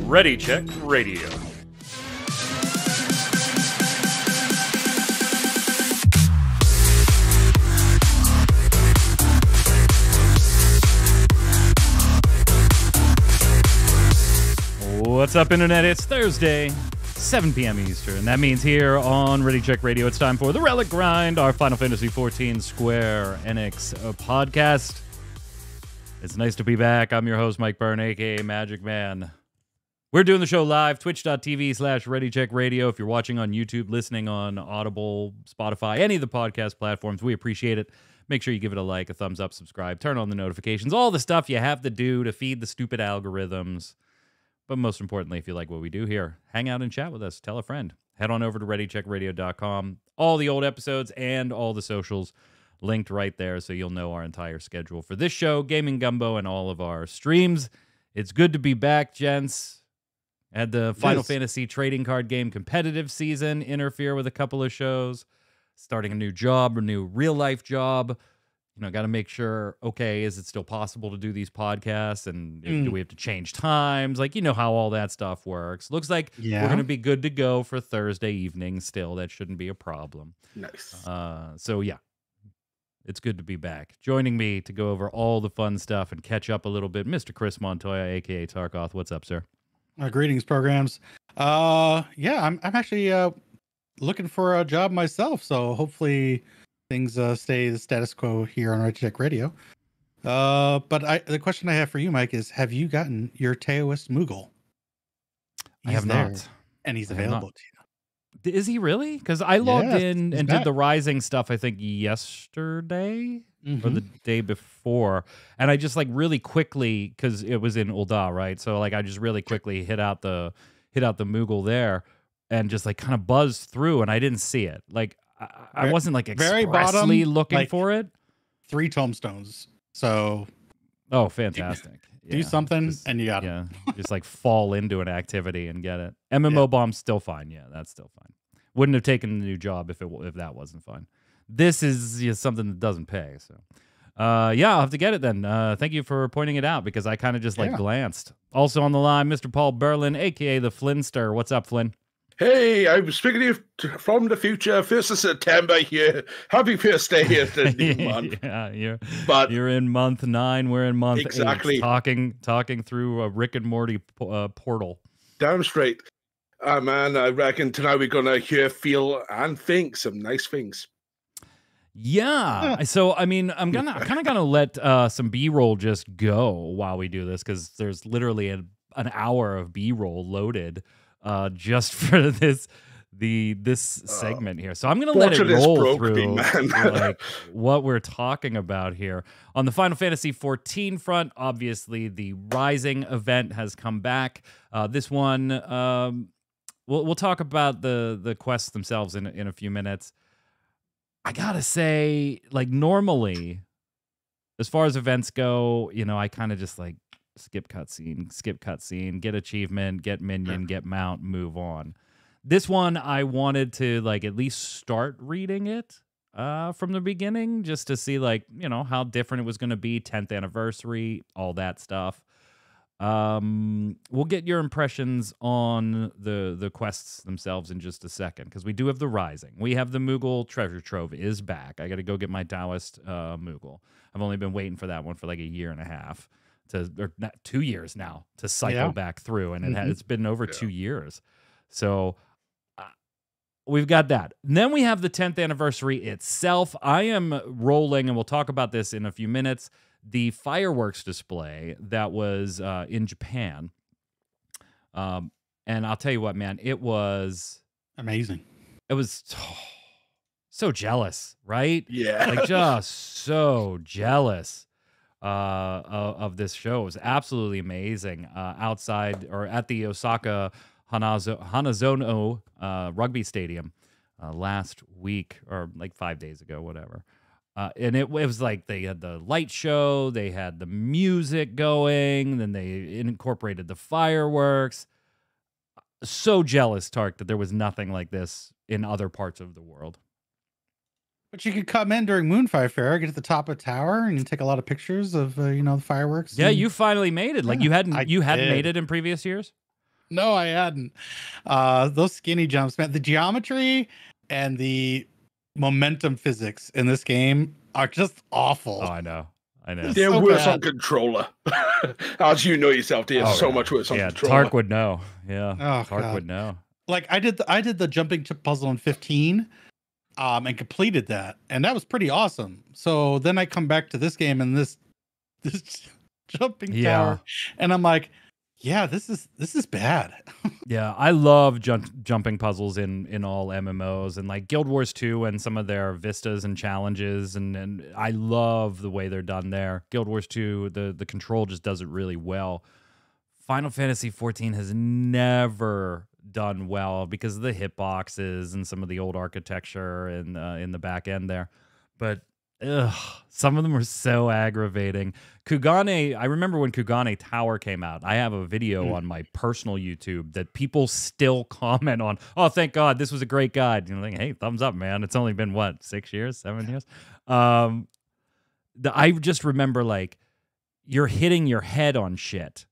Ready Check Radio. What's up, Internet? It's Thursday, 7 p.m. Eastern. That means here on Ready Check Radio, it's time for the Relic Grind, our Final Fantasy XIV Square Enix podcast. It's nice to be back. I'm your host, Mike Byrne, a.k.a. Magic Man. We're doing the show live, twitch.tv/ReadyCheckRadio. If you're watching on YouTube, listening on Audible, Spotify, any of the podcast platforms, we appreciate it. Make sure you give it a like, a thumbs up, subscribe, turn on the notifications, all the stuff you have to do to feed the stupid algorithms. But most importantly, if you like what we do here, hang out and chat with us. Tell a friend. Head on over to ReadyCheckRadio.com. All the old episodes and all the socials linked right there, so you'll know our entire schedule for this show, Gaming Gumbo, and all of our streams. It's good to be back, gents. Had the Final Fantasy trading card game competitive season interfere with a couple of shows. Starting a new job, a new real-life job. You know, got to make sure, okay, is it still possible to do these podcasts? And do we have to change times? Like, you know how all that stuff works. Looks like we're going to be good to go for Thursday evening still. That shouldn't be a problem. Nice. So, yeah, it's good to be back. Joining me to go over all the fun stuff and catch up a little bit, Mr. Chris Montoya, a.k.a. Tarkoth. What's up, sir? Greetings, programs. Yeah, I'm actually looking for a job myself, so hopefully things stay the status quo here on Ready Check Radio. But the question I have for you, Mike, is: have you gotten your Taoist Moogle? I have not, and he's available to you. Is he really? Because I logged in and back. did the Rising stuff, I think, yesterday or the day before. And I just, like, really quickly, because it was in Ul'dah, right? So, like, I just really quickly hit out the Moogle there and just, like, kind of buzzed through, and I didn't see it. Like, I wasn't, like, expressly bottom, looking like, for it. 3 tombstones. So, oh, fantastic. Do something, and you got it. Yeah, just, like, fall into an activity and get it. MMO bomb's still fine. Yeah, that's still fine. Wouldn't have taken the new job if that wasn't fine. This is something that doesn't pay. So, yeah, I'll have to get it then. Thank you for pointing it out, because I kind of just, like, glanced. Also on the line, Mr. Paul Berlin, a.k.a. the Flinster. What's up, Flynn? Hey, I'm speaking to you from the future. 1st of September here. Happy first day of the new month. Yeah, you're in month 9. We're in month 8. Talking through a Rick and Morty portal. Damn straight. Man, I reckon tonight we're gonna hear, feel, and think some nice things. Yeah. So, I mean, I'm kind of gonna let some B-roll just go while we do this, because there's literally an hour of B-roll loaded just for this segment here. So I'm gonna let it roll through like what we're talking about here. On the Final Fantasy XIV front, obviously the Rising event has come back. This one, we'll talk about the quests themselves in a few minutes. I gotta say, like, normally, as far as events go, you know, I kind of just, like, skip cutscene, get achievement, get minion, get mount, move on. This one, I wanted to, like, at least start reading it from the beginning, just to see, like, you know, how different it was going to be, 10th anniversary, all that stuff. We'll get your impressions on the quests themselves in just a second, because we do have the Rising. We have the Moogle Treasure Trove is back. I got to go get my Taoist Moogle. I've only been waiting for that one for like a year and a half, or 2 years now, to cycle back through, and it's been over 2 years. So we've got that. And then we have the 10th anniversary itself. I am rolling, and we'll talk about this in a few minutes, the fireworks display that was in Japan. And I'll tell you what, man, it was amazing. It was so jealous, right? Yeah. Like, just so jealous of this show. It was absolutely amazing. Outside, or at the Osaka Hanazono rugby stadium last week, or like 5 days ago, whatever. And it was like they had the light show, they had the music going, then they incorporated the fireworks. So jealous, Tark, that there was nothing like this in other parts of the world. But you could come in during Moonfire Fair, get to the top of the tower, and you take a lot of pictures of you know, the fireworks. Yeah, and, you finally made it. Like Yeah, you hadn't did. made it in previous years. No, I hadn't. Those skinny jumps, man. The geometry and the momentum physics in this game are just awful. Oh, I know. They're so worse bad. on controller. As you know yourself, they're so much worse on controller. Tark would know. Yeah, Oh, Tark God. would know. Like I did the jumping puzzle in 15, and completed that, and that was pretty awesome. So then I come back to this game and this jumping tower, and I'm like, yeah, this is bad. Yeah, I love jumping puzzles in all MMOs, and like Guild Wars 2 and some of their vistas and challenges, and I love the way they're done there. Guild Wars 2, the control just does it really well. Final Fantasy XIV has never done well because of the hitboxes and some of the old architecture and in the back end there. But some of them are so aggravating. Kugane, I remember when Kugane Tower came out, I have a video on my personal YouTube that people still comment on. Oh, thank God, this was a great guide. You know, like, hey, thumbs up, man. It's only been what, 6 years, 7 years? I just remember like you're hitting your head on shit.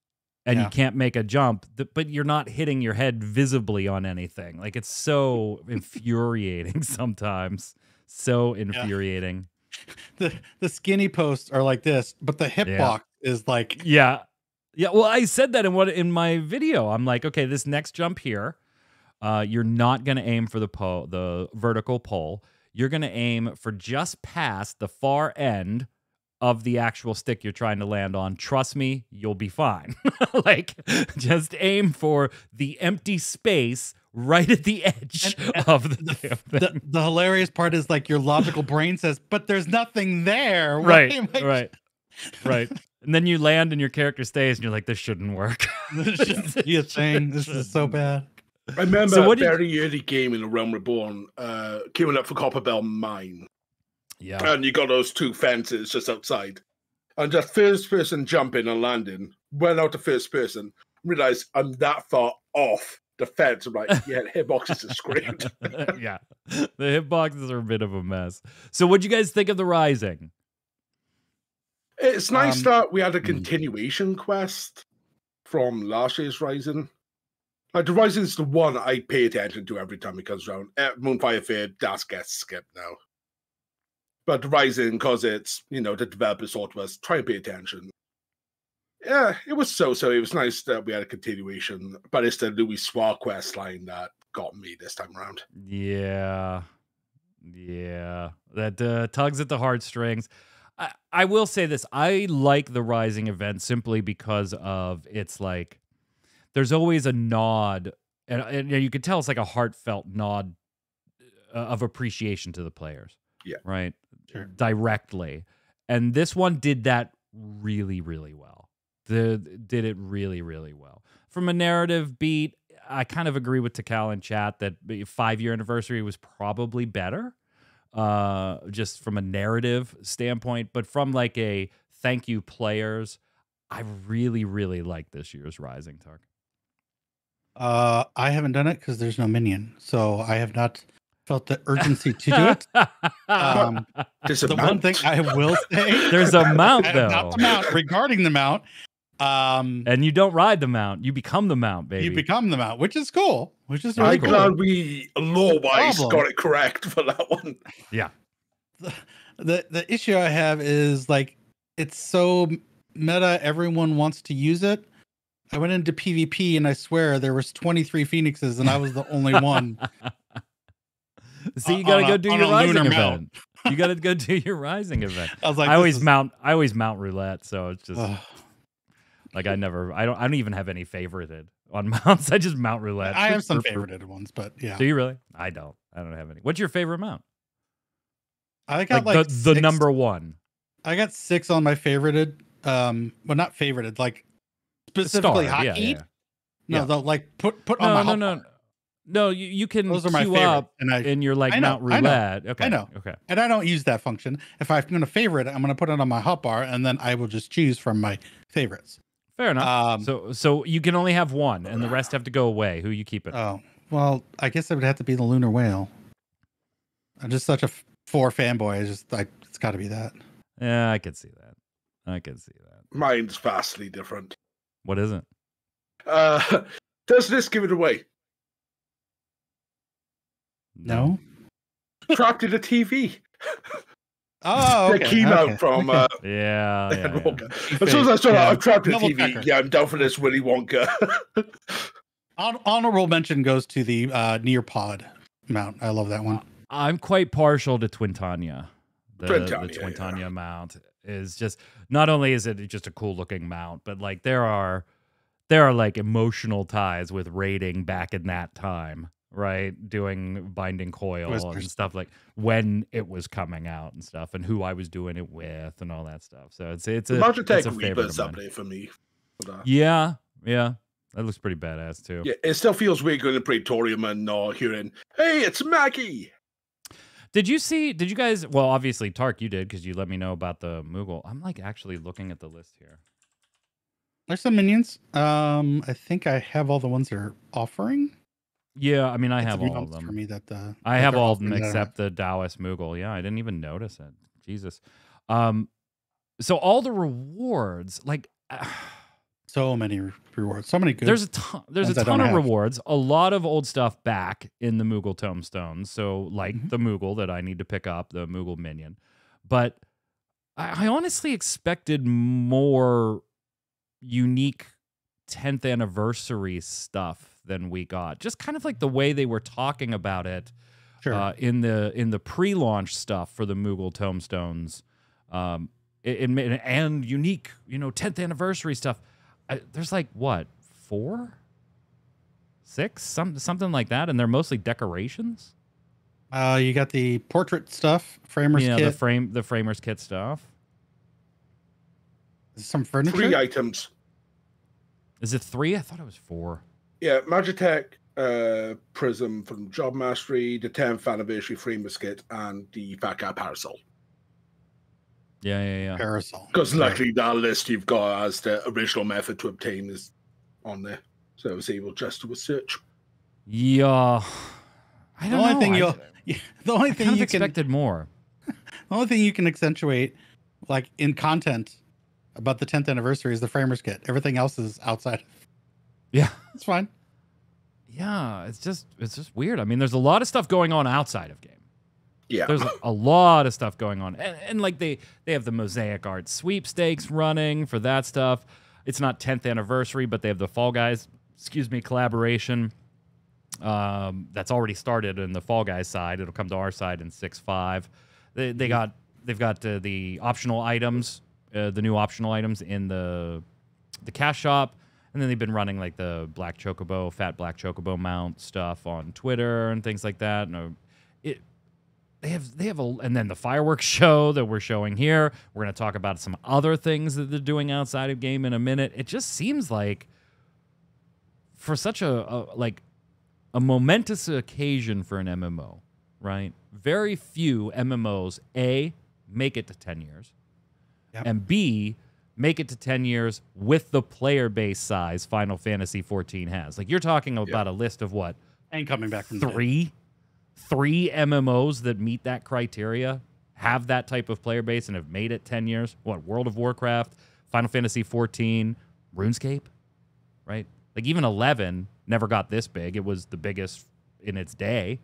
And you can't make a jump, but you're not hitting your head visibly on anything. Like, it's so infuriating sometimes. So infuriating. The skinny posts are like this, but the hitbox is like... Yeah. Well, I said that in my video. I'm like, okay, this next jump here, you're not going to aim for the vertical pole. You're going to aim for just past the far end of the actual stick you're trying to land on. Trust me, you'll be fine. Like, just aim for the empty space right at the edge of the hilarious part is like your logical brain says, but there's nothing there. Right. And then you land and your character stays and you're like, this shouldn't work. This shouldn't be a thing. This is so bad. I remember a very early game in the Realm Reborn, queuing up for Copperbell Mine. Yeah. And you got those two fences just outside. And just first person jumping and landing, went out to first person, realized I'm that far off the fence. I'm like, yeah, the hitboxes are screwed. Yeah. The hitboxes are a bit of a mess. So what'd you guys think of the Rising? It's nice that we had a continuation quest from last year's Rising. Like, the Rising is the one I pay attention to every time it comes around. Moonfire Fair, that gets skipped now. But the Rising, because it's, you know, the developers thought to us, try and pay attention. Yeah, it was so-so. It was nice that we had a continuation, but it's the Louis Soir quest line that got me this time around. Yeah. That tugs at the heartstrings. I will say this. I like the Rising event simply because of it's like, there's always a nod, and you can tell it's like a heartfelt nod of appreciation to the players. Yeah. Right? Sure. Directly. And this one did that really, really well. Did it really, really well. From a narrative beat, I kind of agree with Takal in chat that 5-year anniversary was probably better, just from a narrative standpoint. But from like a thank you players, I really, really like this year's Rising, Tark. I haven't done it because there's no minion, so I have not felt the urgency to do it. The one thing I will say, there's a mount though. Not the mount. Regarding the mount, and you don't ride the mount; you become the mount, baby. You become the mount, which is cool. Which is really I'm cool. glad we lore-wise got it correct for that one. Yeah. The issue I have is like it's so meta. Everyone wants to use it. I went into PvP and I swear there was 23 Phoenixes and I was the only one. See, you gotta go do your Rising event. You gotta go do your Rising event. I was like, I always mount roulette, so it's just like I don't even have any favorited on mounts. I just mount roulette. I have some favorited ones, but yeah. Do you really? I don't have any. What's your favorite mount? I got like the number one. I got 6 on my favorited. Well, not favorited, like specifically hotkeyed. No, they'll like put on my No, you can those are my queue up and you're like mount roulette. Okay. I know. Okay. And I don't use that function. If I'm going to favorite, I'm going to put it on my hotbar and then I will just choose from my favorites. Fair enough. So you can only have one and the rest have to go away. Who you keeping? Oh, well, I guess it would have to be the Lunar Whale. I'm just such a for fanboys. Just like it's got to be that. Yeah, I could see that. I could see that. Mine's vastly different. What is it? Does this give it away? No. Trapped in a TV. Oh, okay. That came out from yeah. As soon as I saw I'm trapped in a Double TV. checker. Yeah, I'm down for this Willy Wonka. Honorable mention goes to the Nearpod mount. I love that one. I'm quite partial to Twintania. The Twintania, Twintania mount is just, not only is it just a cool looking mount, but like there are like emotional ties with raiding back in that time, right? Doing binding coil and stuff, like when it was coming out and stuff, and who I was doing it with and all that stuff. So it's a favorite of mine. Up for me. Yeah. That looks pretty badass too. Yeah, it still feels weird going to Praetorium and hearing, "Hey, it's Maggie." Did you guys, well, obviously, Tark, you did, because you let me know about the Moogle. I'm, like, actually looking at the list here. There's some minions. I think I have all the ones they're offering. Yeah, I mean, I have all of them. For me that I have all of them except the Taoist Moogle. Yeah, I didn't even notice it. Jesus. So all the rewards, like... so many rewards, so many good. There's a ton of rewards, a lot of old stuff back in the Moogle tomestones. So like the Moogle that I need to pick up, the Moogle minion. But I honestly expected more unique 10th anniversary stuff than we got. Just kind of like the way they were talking about it in the pre-launch stuff for the Moogle tomestones, and unique, 10th anniversary stuff. There's like what, 4, 6, something like that, and they're mostly decorations. You got the portrait stuff, framers kit. the framers kit stuff. Some furniture. 3 items. Is it 3? I thought it was 4. Yeah, Magitech Prism from Job Mastery, the 10th anniversary framers kit, and the Fat Cat Parasol. Yeah. Parasol. Because luckily that list you've got as the original method to obtain is on there. So I was able just to search. Yeah. I don't know. The only thing you expected more. The only thing you can accentuate, like in content about the 10th anniversary, is the framers kit. Everything else is outside. Yeah. It's fine. Yeah, it's just weird. I mean, there's a lot of stuff going on outside of game. Yeah, there's a lot of stuff going on, and like they have the Mosaic Art sweepstakes running for that stuff. It's not 10th anniversary, but they have the Fall Guys, collaboration. That's already started in the Fall Guys side. It'll come to our side in 6.5. They've got the optional items, the new optional items in the cash shop, and then they've been running like the fat black chocobo mount stuff on Twitter and things like that. And They have and then the fireworks show that we're showing here. We're going to talk about some other things that they're doing outside of game in a minute. It just seems like for such a momentous occasion for an MMO, right? Very few MMOs A, make it to 10 years, and B, make it to 10 years with the player base size Final Fantasy XIV has. Like, you're talking about a list of what? And coming back from 3 MMOs that meet that criteria, have that type of player base, and have made it 10 years. What, World of Warcraft, Final Fantasy XIV, RuneScape, right? Like, even 11 never got this big. It was the biggest in its day,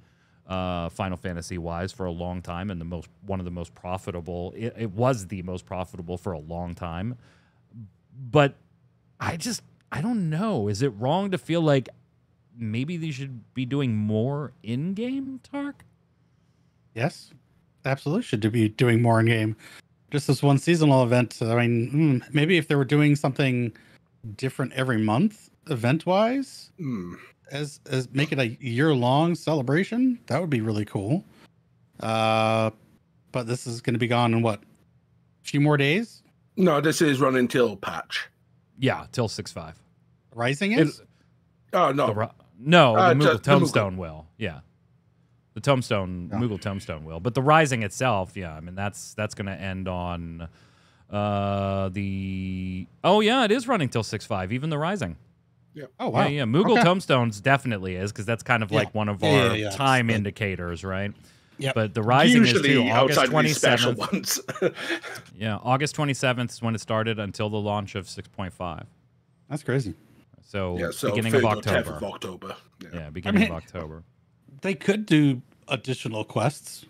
Final Fantasy-wise, for a long time, and one of the most profitable. It was the most profitable for a long time. But I don't know. Is it wrong to feel like maybe they should be doing more in-game, Tark? Yes, absolutely should be doing more in-game. Just this one seasonal event. I mean, maybe if they were doing something different every month, event-wise, as make it a year-long celebration, that would be really cool. But this is going to be gone in what? A few more days? No, this is running till patch. Yeah, till 6.5. Rising is? Oh, no. The Moogle Tombstone will. Yeah. The Tombstone, Moogle Tombstone will. But the Rising itself, yeah, I mean, that's going to end on the... Oh, yeah, it is running till 6.5, even the Rising. Yeah. Oh, wow. Yeah. Moogle Tombstones definitely is, because that's kind of like one of our time indicators, right? Yeah, but the Rising is too. Usually August outside of these special 27th. ones. Yeah, August 27th is when it started until the launch of 6.5. That's crazy. So, Yeah, so beginning of 3rd or October. 10th of October. Yeah, beginning of October. They could do additional quests,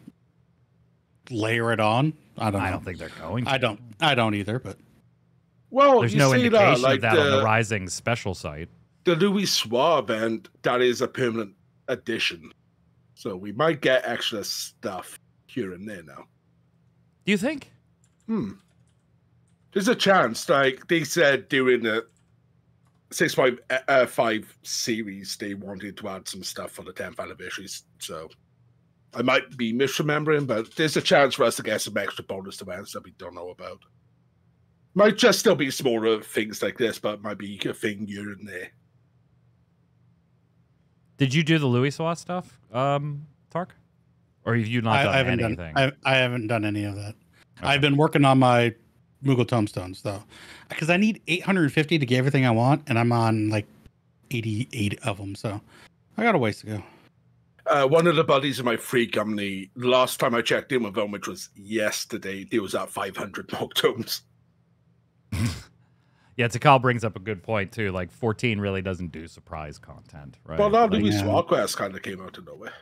layer it on. I don't know. I don't think they're going to. I don't either, but Well, There's you no see indication like of that on the Rising special site. The Louis Suave event, that is a permanent addition. So we might get extra stuff here and there now. Do you think? There's a chance, like they said during the 6.5 series, they wanted to add some stuff for the 10th anniversary. So I might be misremembering, but there's a chance for us to get some extra bonus events that we don't know about. Might just still be smaller things like this, but might be a thing here and there. Did you do the Louis Suave stuff, Tark? Or have you not done anything? I haven't done any of that. Okay. I've been working on my Moogle Tomestones, though, because I need 850 to get everything I want, and I'm on like 88 of them, so I got a ways to go. One of the buddies in my free company, last time I checked in with them, which was yesterday, there was at 500 mock tomes. Yeah, Takal brings up a good point, too. Like, 14 really doesn't do surprise content, right? Well, that like, Louis Suave quest kind of came out of nowhere.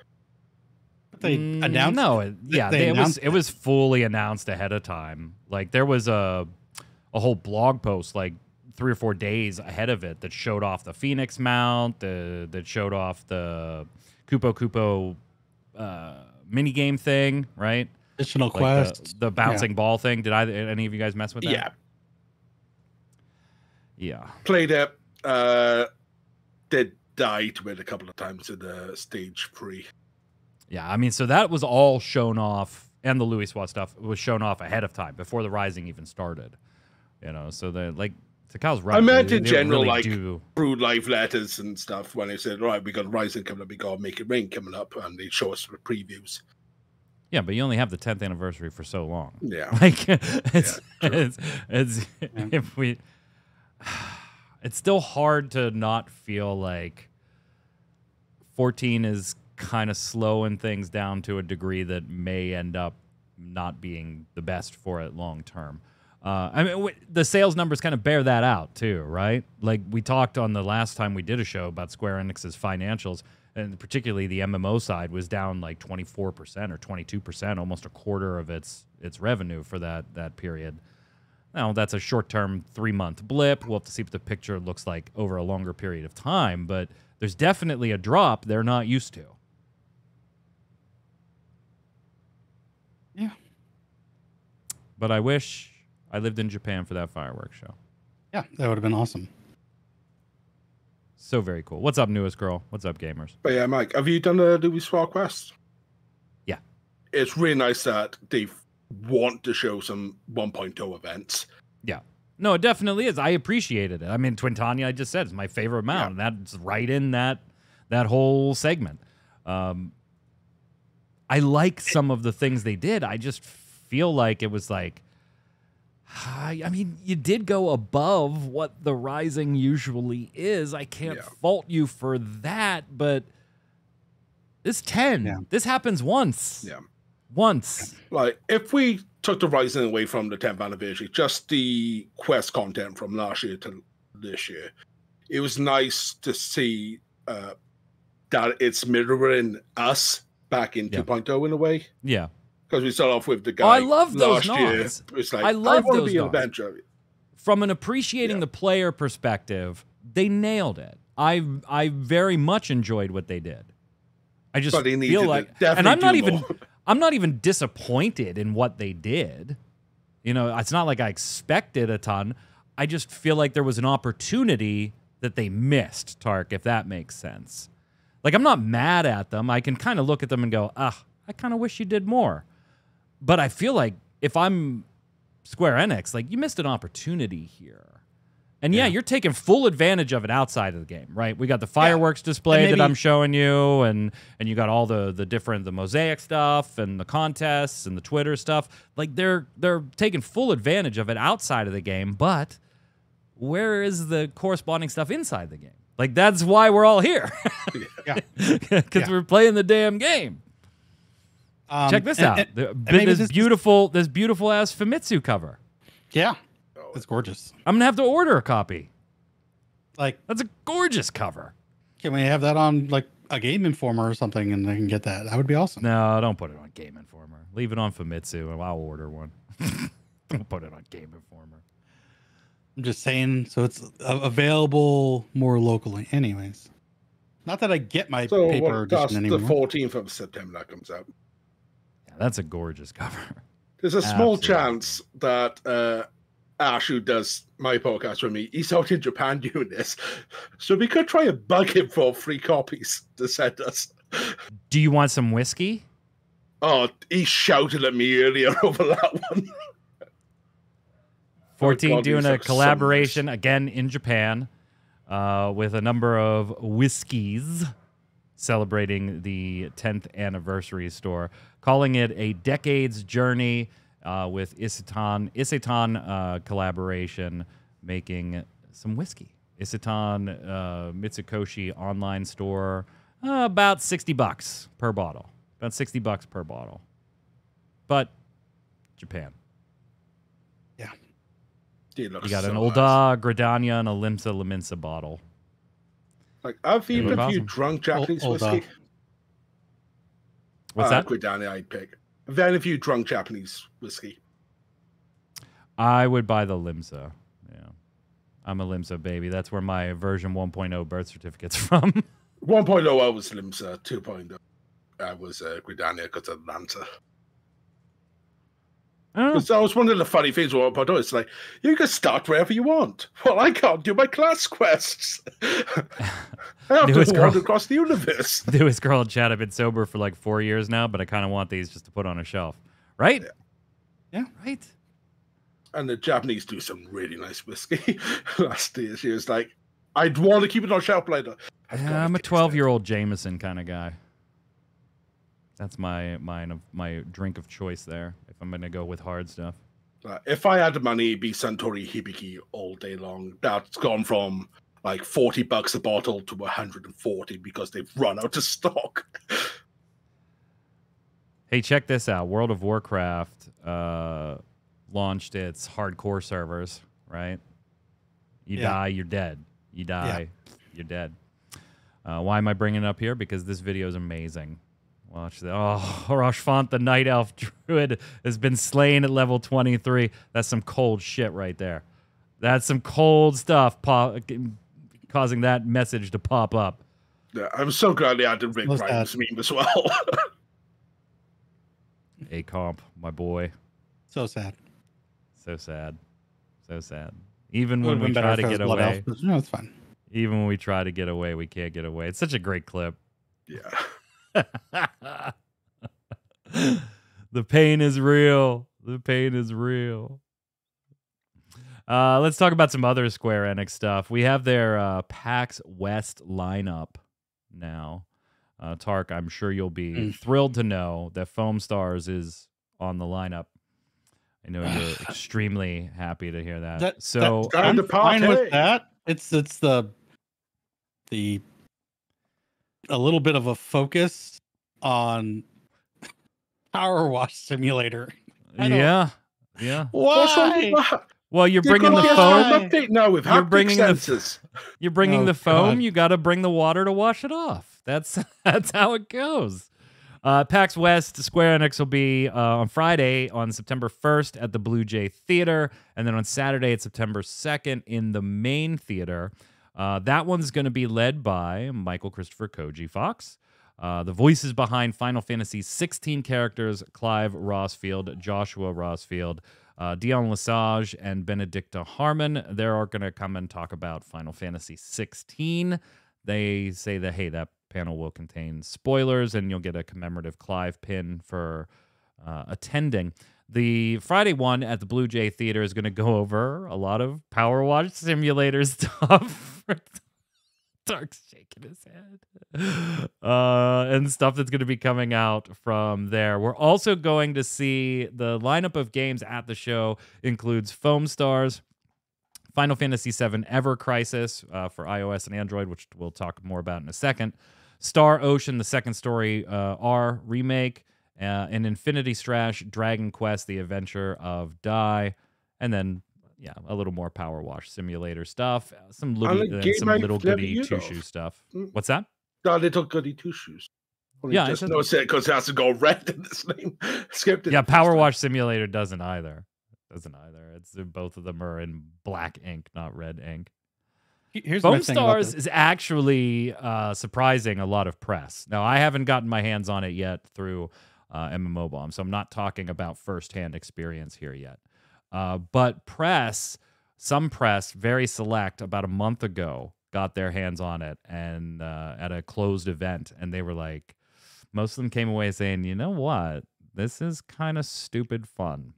But they announced. No, it was fully announced ahead of time. Like, there was a whole blog post, like, 3 or 4 days ahead of it that showed off the Phoenix mount, that showed off the Kupo minigame thing, right? Additional Like quests. the bouncing ball thing. Did any of you guys mess with that? Yeah. Yeah. Played it. Did die to it a couple of times in the stage 3. Yeah, I mean, so that was all shown off, and the Louis Suave stuff was shown off ahead of time, before the Rising even started. You know, so like, Takal's right. I meant in general, really like, through live letters and stuff, when they said, all right, we got Rising coming up, we got Make It Rain coming up, and they show us the previews. Yeah, but you only have the 10th anniversary for so long. Yeah. Like, if we... It's still hard to not feel like 14 is kind of slowing things down to a degree that may end up not being the best for it long term. I mean, the sales numbers kind of bear that out too, right? Like, we talked on the last time we did a show about Square Enix's financials, and particularly the MMO side was down like 24% or 22%, almost a quarter of its revenue for that period. Now, that's a short-term 3-month blip. We'll have to see what the picture looks like over a longer period of time, but there's definitely a drop they're not used to. Yeah. But I wish I lived in Japan for that fireworks show. Yeah, that would have been awesome. So very cool. What's up, newest girl? What's up, gamers? But yeah, Mike, have you done the Louis Suave quest? Yeah. It's really nice that they want to show some 1.0 events. Yeah. No, it definitely is. I appreciated it. I mean, Twintania, I just said, is my favorite mount, and that's right in that whole segment. I like some of the things they did. I just feel like it was like, I mean, you did go above what the Rising usually is. I can't fault you for that, but this 10, this happens once. Yeah. Once. Like, if we took the Rising away from the 10th anniversary, just the quest content from last year to this year, it was nice to see that it's mirroring us back in 2.0 in a way. Yeah. Because we start off with the guy. Oh, I love those last year. nods. It's like, I love want those to be an nods. adventure. From an appreciating the player perspective, they nailed it. I very much enjoyed what they did. I just feel like, and I'm not even disappointed in what they did. You know, it's not like I expected a ton. I just feel like there was an opportunity that they missed, Tark, if that makes sense. Like, I'm not mad at them. I can kind of look at them and go, I kind of wish you did more. But I feel like if I'm Square Enix, like, you missed an opportunity here. And you're taking full advantage of it outside of the game, right? We got the fireworks display that I'm showing you, and you got all the mosaic stuff and the contests and the Twitter stuff. Like, they're taking full advantage of it outside of the game, but where is the corresponding stuff inside the game? Like, that's why we're all here. Because we're playing the damn game. Check this out. This beautiful ass Famitsu cover. Yeah, it's gorgeous. I'm gonna have to order a copy. Like, that's a gorgeous cover. Can we have that on like a Game Informer or something, and I can get that? That would be awesome. No, don't put it on Game Informer. Leave it on Famitsu, and I'll order one. Don't put it on Game Informer. I'm just saying, so it's available more locally. Anyways, not that I get my paper edition anymore. The 14th of September that comes out. Yeah, that's a gorgeous cover. There's a small chance that Ash, who does my podcast with me, he's out in Japan doing this. So we could try and bug him for 3 copies to send us. Do you want some whiskey? Oh, he shouted at me earlier over that one. 14 doing a collaboration again in Japan with a number of whiskeys celebrating the 10th anniversary store, calling it a decade's journey with Isetan collaboration, making some whiskey. Isetan Mitsukoshi online store, about $60 per bottle. About $60 per bottle. But Japan. Yeah. You got an Olda, Gradania, and a Limsa Laminsa bottle. Like, I've even a few drunk Japanese whiskey. What's that? Gradania I'd pick. Very few drunk Japanese whiskey. I would buy the Limsa. Yeah. I'm a Limsa baby. That's where my version 1.0 birth certificate's from. 1.0 I was Limsa, 2.0 I was Gradania because of Atlanta. Because that was one of the funny things about it. It's like, you can start wherever you want. Well, I can't do my class quests. I have to wander across the universe. Newest girl in chat, I've been sober for like 4 years now, but I kind of want these just to put on a shelf. Right? Yeah. Right. And the Japanese do some really nice whiskey. Last year, she was like, I'd want to keep it on shelf later. I'm a 12-year-old Jameson kind of guy. That's my drink of choice there, if I'm going to go with hard stuff. If I had the money, it'd be Suntory Hibiki all day long. That's gone from like $40 a bottle to 140 because they've run out of stock. Hey, check this out. World of Warcraft launched its hardcore servers, right? You die, you're dead. You die, you're dead. Why am I bringing it up here? Because this video is amazing. Watch that. Oh, Roshfont, the Night Elf Druid, has been slain at level 23. That's some cold shit right there. That's some cold stuff causing that message to pop up. Yeah, I'm so glad they added Rick Grimes meme as well. A-Comp, my boy. So sad. So sad. So sad. Even when we try to get away. No, it's fine. Even when we try to get away, we can't get away. It's such a great clip. Yeah. The pain is real. The pain is real. Let's talk about some other Square Enix stuff. We have their PAX West lineup now. Tark, I'm sure you'll be thrilled to know that Foam Stars is on the lineup. I know you're extremely happy to hear that. I'm fine with that. It's the a little bit of a focus on Power Wash Simulator. Yeah. Why? Well, you're bringing the foam. Update now with you're bringing sensors. You're bringing the foam. You got to bring the water to wash it off. That's how it goes. PAX West, Square Enix will be on Friday on September 1st at the Blue Jay Theater, and then on Saturday at September 2nd in the main theater. That one's going to be led by Michael Christopher Koji Fox. The voices behind Final Fantasy XVI characters, Clive Rossfield, Joshua Rossfield, Dion Lesage, and Benedicta Harmon. They're going to come and talk about Final Fantasy XVI. They say that, hey, that panel will contain spoilers, and you'll get a commemorative Clive pin for attending. The Friday one at the Blue Jay Theater is going to go over a lot of Power Wash Simulator stuff. Dark's shaking his head. And stuff that's going to be coming out from there. We're also going to see the lineup of games at the show includes Foam Stars, Final Fantasy VII Ever Crisis for iOS and Android, which we'll talk more about in a second, Star Ocean, the Second Story R remake, an Infinity Strash, Dragon Quest, The Adventure of Dai, and then a little more Power Wash Simulator stuff, some little goody two-shoe stuff. What's that? A little goody two-shoes. Yeah, just notice it because it has to go red in this name. Skipped it. Yeah, Power Wash Simulator doesn't either. It's both of them are in black ink, not red ink. Here's Foam Stars is actually surprising a lot of press. Now, I haven't gotten my hands on it yet through MMO Bomb, so I'm not talking about firsthand experience here yet. But some press, very select, about a month ago, got their hands on it and at a closed event, and they were like, most of them came away saying, you know what, this is kind of stupid fun.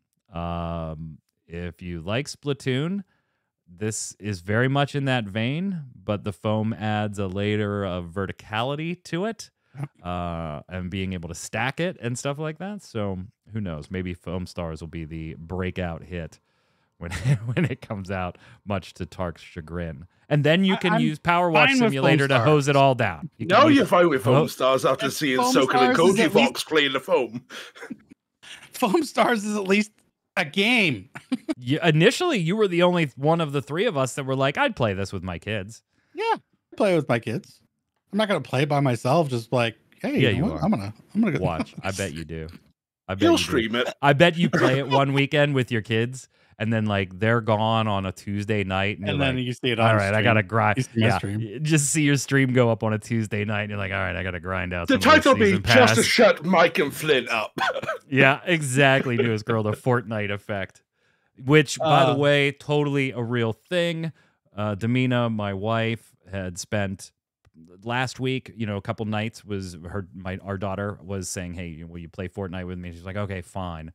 If you like Splatoon, this is very much in that vein, but the foam adds a layer of verticality to it, and being able to stack it and stuff like that. So who knows? Maybe Foam Stars will be the breakout hit when it comes out, much to Tark's chagrin. And then you can use Power Wash Simulator to hose it all down. You're fine with Foam Stars after seeing Soken and Koji Fox playing the foam. Foam Stars is at least a game. Initially, you were the only one of the three of us that were like, I'd play this with my kids. Yeah, I play with my kids. I'm not going to play by myself, just like, hey, you know, I'm gonna go watch. I bet you do. He'll stream it. I bet you play it one weekend with your kids, and then like they're gone on a Tuesday night, and then you see it on all right, stream. I gotta grind. Stream. Just see your stream go up on a Tuesday night, and you're like, all right, I gotta grind out. The title be just to shut Mike and Flynn up. Yeah, exactly. Newest girl, the Fortnite effect, which by the way, totally a real thing. Damina, my wife, had spent last week, a couple nights our daughter was saying, hey, will you play Fortnite with me? She's like, okay, fine.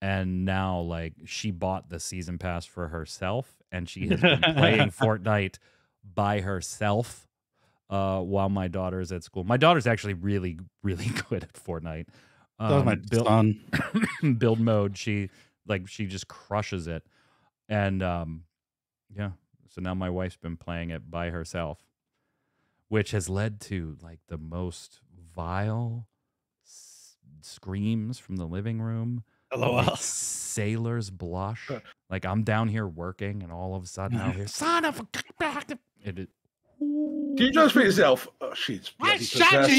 And now, like, she bought the season pass for herself, and she has been playing Fortnite by herself while my daughter's at school. My daughter's actually really, really good at Fortnite. That was my son. Build mode, she just crushes it. And, so now my wife's been playing it by herself, which has led to, like, the most vile screams from the living room. LOL. Sailor's blush. Like, I'm down here working, and all of a sudden I'll hear, son of a... Can you just for yourself? Oh, she's bloody possessed.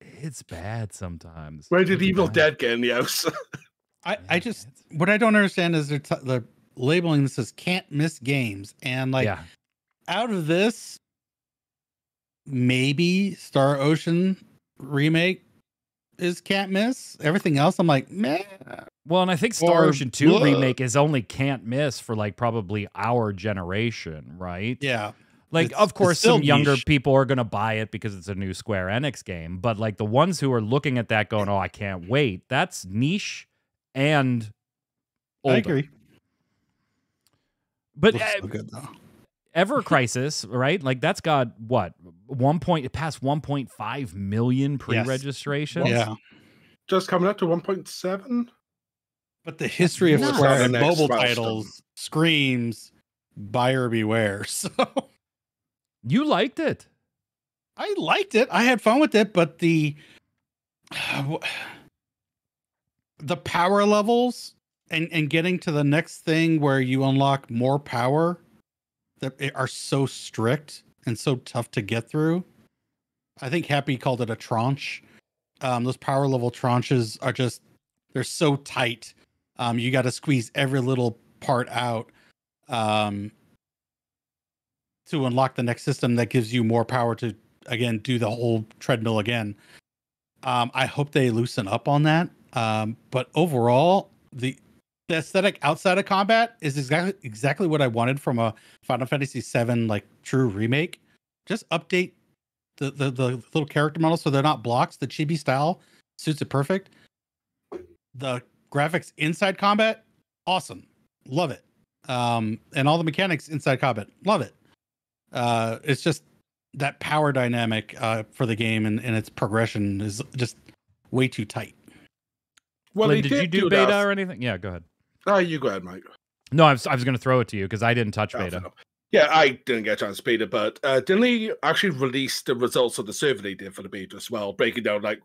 It's bad sometimes. Where did Evil Dead get in the house? I just... What I don't understand is they're labeling this as can't miss games. And, like, out of this, maybe Star Ocean remake is can't miss. Everything else, I'm like, meh. Well, and I think Star Ocean 2 remake is only can't miss for like probably our generation, right? Yeah. Like, of course, some younger people are going to buy it because it's a new Square Enix game. But like the ones who are looking at that going, oh, I can't wait. That's niche and older. I agree. But so good, though. Ever Crisis, right? Like that's got what past 1.5 million pre-registrations. Yeah, just coming up to 1.7. But the history of Square and mobile titles screams buyer beware. So you liked it. I liked it. I had fun with it, but the power levels and getting to the next thing where you unlock more power that are so strict and so tough to get through. I think Happy called it a tranche. Those power level tranches are just, they're so tight. You got to squeeze every little part out to unlock the next system that gives you more power to, again, do the whole treadmill again. I hope they loosen up on that. But overall, the aesthetic outside of combat is exactly what I wanted from a Final Fantasy VII like true remake. Just update the little character models so they're not blocks. The chibi style suits it perfect. The graphics inside combat, awesome, love it. And all the mechanics inside combat, love it. It's just that power dynamic for the game and its progression is just way too tight. Well, did you do beta or anything? Yeah, go ahead. You go ahead, Mike. No, I was going to throw it to you because I didn't touch beta. Yeah, I didn't get a chance to beta, but didn't they actually release the results of the survey they did for the beta as well, breaking down like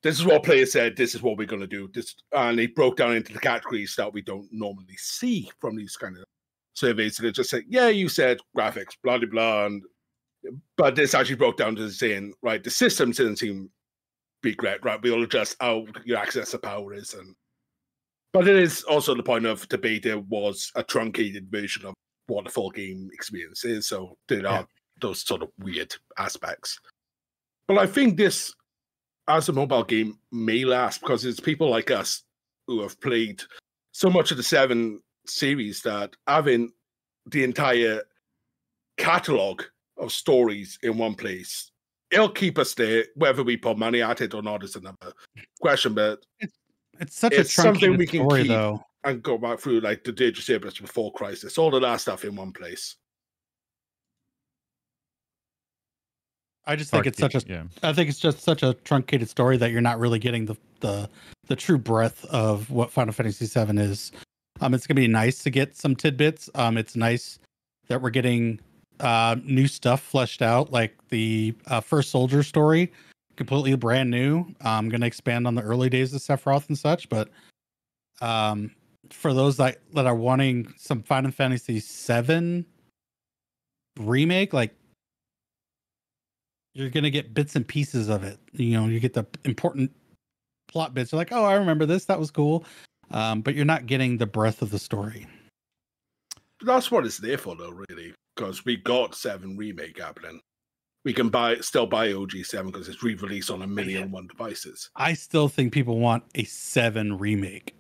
this is what players said, this is what we're going to do. And they broke down into the categories that we don't normally see from these kind of surveys. So they just said, yeah, you said graphics, blah, blah, blah. But this actually broke down to saying, right, the systems didn't seem be great, right? We'll adjust how your access to power is. But it is also the point of debate. There was a truncated version of what the full game experience is. So there are those sort of weird aspects. But I think this, as a mobile game, may last because it's people like us who have played so much of the 7 series that having the entire catalog of stories in one place, it'll keep us there. Whether we put money at it or not is another question. But it's such a something we can story, keep though, and go back through like the Dirge Cerberus before Crisis, all of that stuff in one place. I just think it's such a. I think it's just such a truncated story that you're not really getting the true breadth of what Final Fantasy VII is. It's gonna be nice to get some tidbits. It's nice that we're getting new stuff fleshed out, like the first soldier story, completely brand new. I'm gonna expand on the early days of Sephiroth and such, but for those that are wanting some Final Fantasy VII remake, like, you're going to get bits and pieces of it. You know, you get the important plot bits. You're like, oh, I remember this. That was cool. But you're not getting the breadth of the story. That's what it's there for, though, really. Because we got 7 remake happening. We can still buy OG7 because it's re-released on 1,000,001 devices. I still think people want a 7 remake.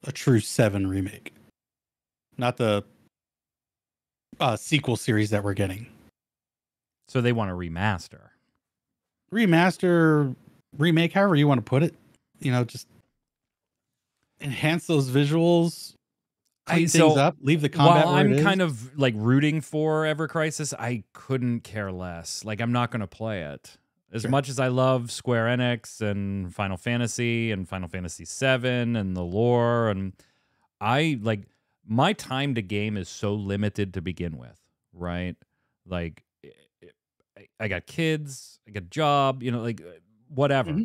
A true 7 remake. Not the sequel series that we're getting. So they want to remaster, remake, however you want to put it. You know, just enhance those visuals, clean things up, leave the combat. While I'm kind of like rooting for Ever Crisis, I couldn't care less. Like, I'm not going to play it as much as I love Square Enix and Final Fantasy and Final Fantasy VII and the lore. And I like, my time to game is so limited to begin with, right? Like, I got kids, I got a job, you know, like whatever.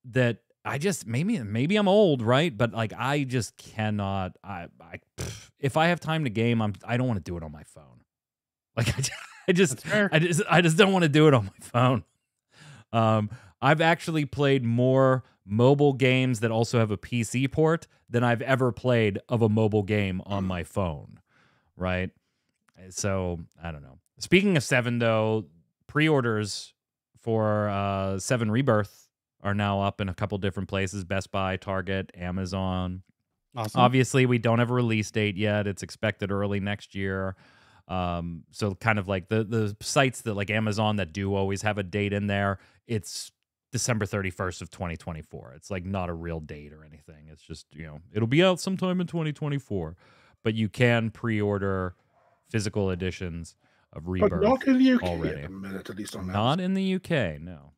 That I just maybe I'm old, right? But like I just cannot. If I have time to game, I don't want to do it on my phone. Like I just don't want to do it on my phone. I've actually played more mobile games that also have a PC port than I've ever played of a mobile game on my phone, right? So I don't know. Speaking of 7, though. Pre-orders for 7 Rebirth are now up in a couple different places: Best Buy, Target, Amazon. Awesome. Obviously, we don't have a release date yet. It's expected early next year. So kind of like the sites that like Amazon that do always have a date in there, it's December 31st of 2024. It's like not a real date or anything. It's just, you know, it'll be out sometime in 2024. But you can pre-order physical editions of Rebirth, but not in the UK already. At the minute, at least on not in the UK, no,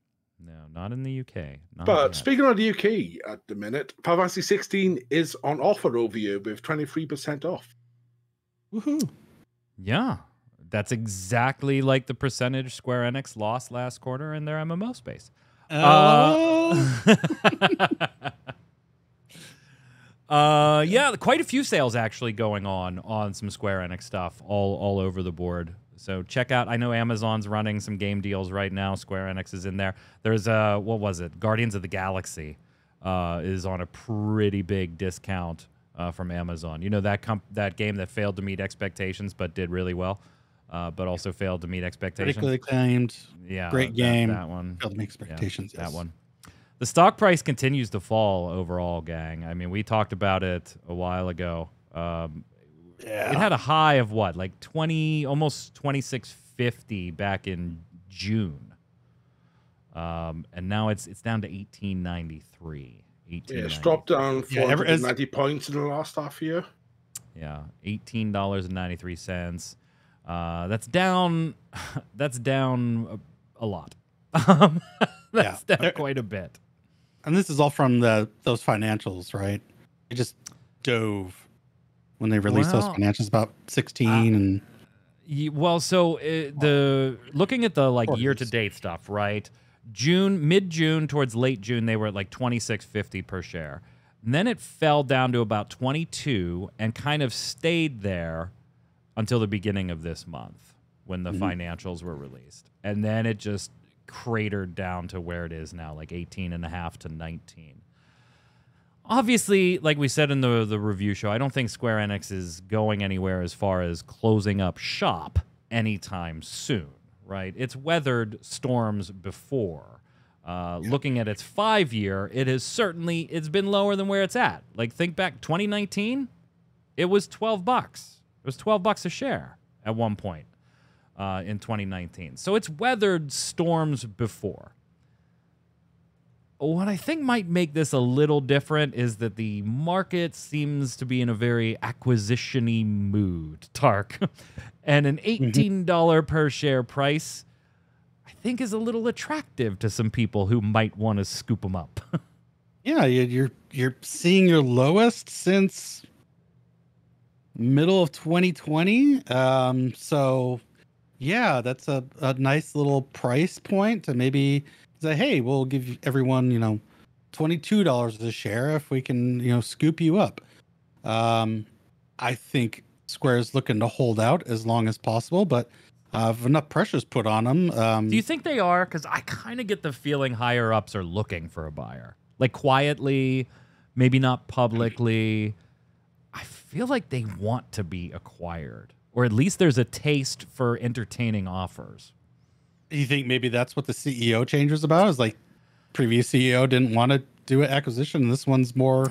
not in the UK. But speaking of the UK, at the minute, Final Fantasy 16 is on offer over here with 23% off. Woohoo! Yeah, that's exactly like the percentage Square Enix lost last quarter in their MMO space. Yeah, quite a few sales actually going on some Square Enix stuff all over the board. So check out, I know Amazon's running some game deals right now. Square Enix is in there. There's what was it? Guardians of the Galaxy is on a pretty big discount from Amazon. You know, that game that failed to meet expectations but did really well, but also failed to meet expectations. Critically acclaimed. Yeah, great game. That one failed to meet expectations. Yeah, that one. The stock price continues to fall overall, gang. I mean, we talked about it a while ago. It had a high of what, like almost 2650 back in June, and now it's down to 1893. Yeah, it's dropped down 490 points in the last half year. Yeah, $18.93. That's down. That's down a lot. That's down quite a bit. And this is all from those financials, right? It just dove when they released those financials about 16 and. Well, so looking at the like year-to-date stuff, right? mid-June towards late June, they were at like $26.50 per share. And then it fell down to about 22 and kind of stayed there until the beginning of this month when the financials were released. And then it just cratered down to where it is now, like 18.5 to 19. Obviously, like we said in the review show, I don't think Square Enix is going anywhere as far as closing up shop anytime soon, right? It's weathered storms before. Looking at its 5-year, it's been lower than where it's at. Like, think back 2019, it was $12. It was $12 a share at one point in 2019. So it's weathered storms before. What I think might make this a little different is that the market seems to be in a very acquisition-y mood, Tark. And an $18 per share price, I think, is a little attractive to some people who might want to scoop them up. Yeah, you're seeing your lowest since middle of 2020. So yeah, that's a nice little price point to maybe say, hey, we'll give everyone, $22 a share if we can, scoop you up. I think Square's looking to hold out as long as possible, but if enough pressure's put on them. Do you think they are? Because I kind of get the feeling higher ups are looking for a buyer, like quietly, maybe not publicly. I feel like they want to be acquired, or at least there's a taste for entertaining offers. You think maybe that's what the CEO change was about? Is like previous CEO didn't want to do an acquisition, and this one's more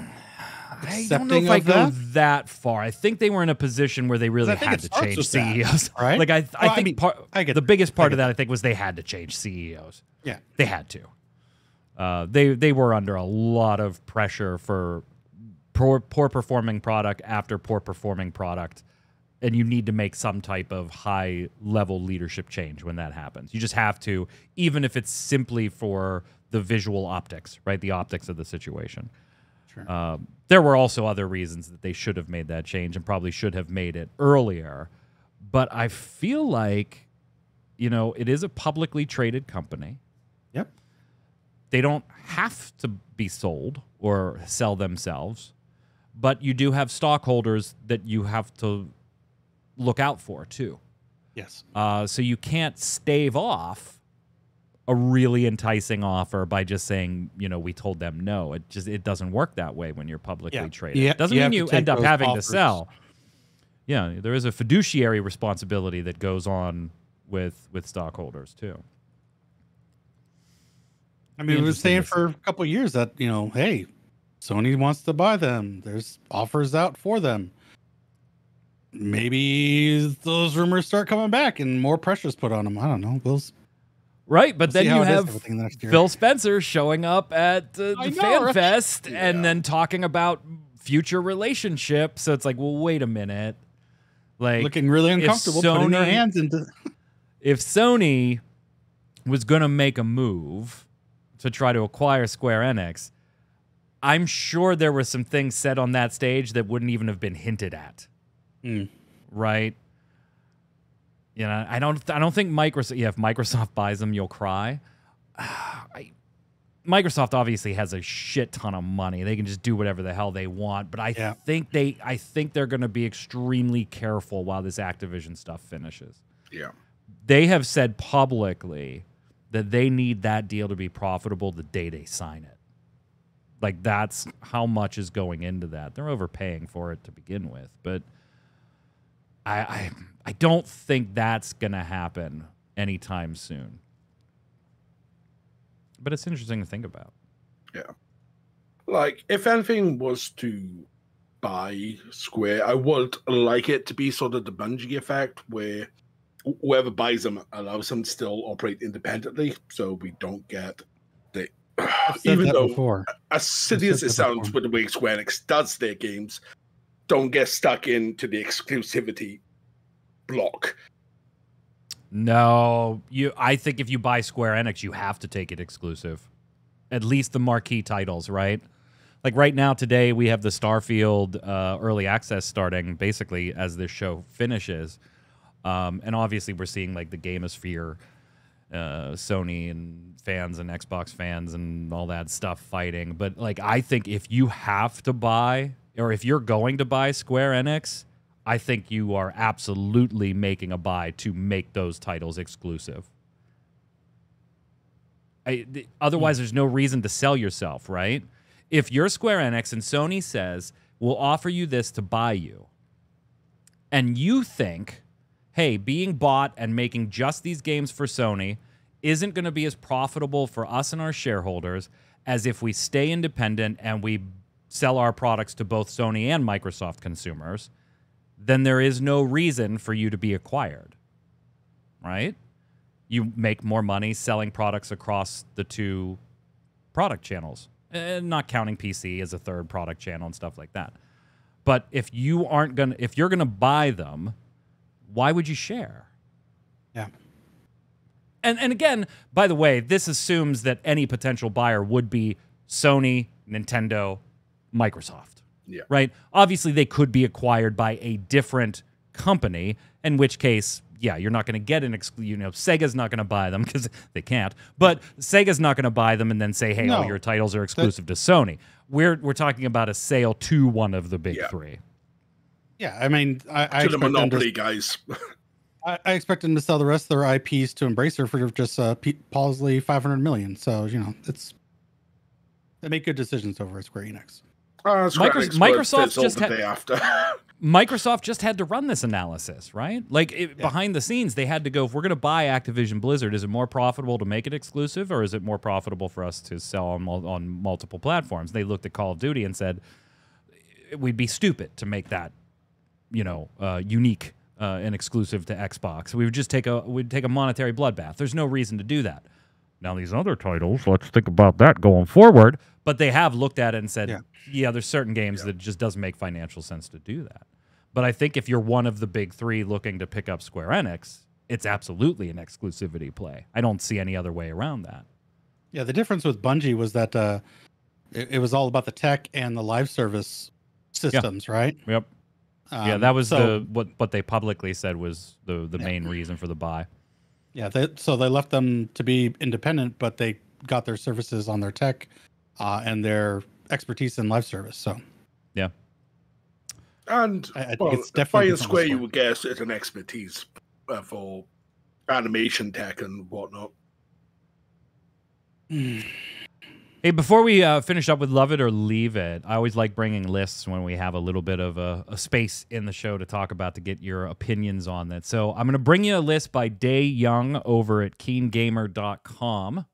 I don't know if I go that far. I think they were in a position where they really had to change CEOs. Right? Like I think the biggest part of that I think was they had to change CEOs. Yeah, they had to. They were under a lot of pressure for poor performing product after poor performing product. And you need to make some type of high-level leadership change when that happens. You just have to, even if it's simply for the visual optics, right? The optics of the situation. Sure. There were also other reasons that they should have made that change and probably should have made it earlier. But I feel like, it is a publicly traded company. Yep. They don't have to be sold or sell themselves. But you do have stockholders that you have to look out for too. Yes. So you can't stave off a really enticing offer by just saying, we told them no. It doesn't work that way when you're publicly traded. Yeah, It doesn't mean you end up having offers. to sell. Yeah, there is a fiduciary responsibility that goes on with stockholders too. I mean, we were saying for a couple of years that, hey, Sony wants to buy them. There's offers out for them. Maybe those rumors start coming back and more pressure's put on them. I don't know. Right, but then you have the Phil Spencer showing up at the Fan Fest and then talking about future relationships. So it's like, well, wait a minute. Like, looking really uncomfortable putting their hands into. If Sony was going to make a move to try to acquire Square Enix, I'm sure there were some things said on that stage that wouldn't even have been hinted at. Right? I don't think Microsoft. Yeah, if Microsoft buys them, you'll cry. Microsoft obviously has a shit ton of money. They can just do whatever the hell they want. But I think they're going to be extremely careful while this Activision stuff finishes. Yeah, they have said publicly that they need that deal to be profitable the day they sign it. Like, that's how much is going into that. They're overpaying for it to begin with, but I don't think that's going to happen anytime soon. But it's interesting to think about. Yeah. Like, if anything was to buy Square, I would like it to be sort of the Bungie effect, where whoever buys them allows them to still operate independently, so we don't get the... Even though, as silly as it sounds with the way Square Enix does their games, don't get stuck into the exclusivity block. No, I think if you buy Square Enix, you have to take it exclusive. At least the marquee titles, right? Like right now, today, we have the Starfield early access starting basically as this show finishes. And obviously, we're seeing like the Gamosphere Sony and fans and Xbox fans and all that stuff fighting. But like, I think if you have to buy, or if you're going to buy Square Enix, I think you are absolutely making a buy to make those titles exclusive. Otherwise, there's no reason to sell yourself, right? If you're Square Enix and Sony says, we'll offer you this to buy you, and you think, hey, being bought and making just these games for Sony isn't going to be as profitable for us and our shareholders as if we stay independent and we sell our products to both Sony and Microsoft consumers, then there is no reason for you to be acquired, right? You make more money selling products across the two product channels, not counting PC as a third product channel and stuff like that. But if you're gonna buy them, why would you share? Yeah. And again, by the way, this assumes that any potential buyer would be Sony, Nintendo, Microsoft. Yeah. Right? Obviously, they could be acquired by a different company, in which case, yeah, you're not going to get Sega's not going to buy them because they can't. But Sega's not going to buy them and then say, hey, all your titles are exclusive to Sony. We're talking about a sale to one of the big three. Yeah, I mean, I to the monopoly guys. I expect them to sell the rest of their IPs to Embracer for just palsy $500 million. So they make good decisions over at Square Enix. Microsoft just had to run this analysis, right? Like behind the scenes, they had to go, if we're going to buy Activision Blizzard, is it more profitable to make it exclusive, or is it more profitable for us to sell on multiple platforms? They looked at Call of Duty and said, we'd be stupid to make that, unique and exclusive to Xbox. We would just take a monetary bloodbath. There's no reason to do that. Now these other titles, let's think about that going forward. But they have looked at it and said, there's certain games that just doesn't make financial sense to do that. But I think if you're one of the big three looking to pick up Square Enix, it's absolutely an exclusivity play. I don't see any other way around that. Yeah, the difference with Bungie was that it was all about the tech and the live service systems, right? Yep. That was what they publicly said was the main reason for the buy. Yeah, so they left them to be independent, but they got their services on their tech and their expertise in live service. So, yeah. And I think it's definitely Square you would guess it's an expertise for animation tech and whatnot. Hey, before we finish up with Love It or Leave It, I always like bringing lists when we have a little bit of a space in the show to talk about, to get your opinions on that. So I'm going to bring you a list by Day Young over at KeenGamer.com.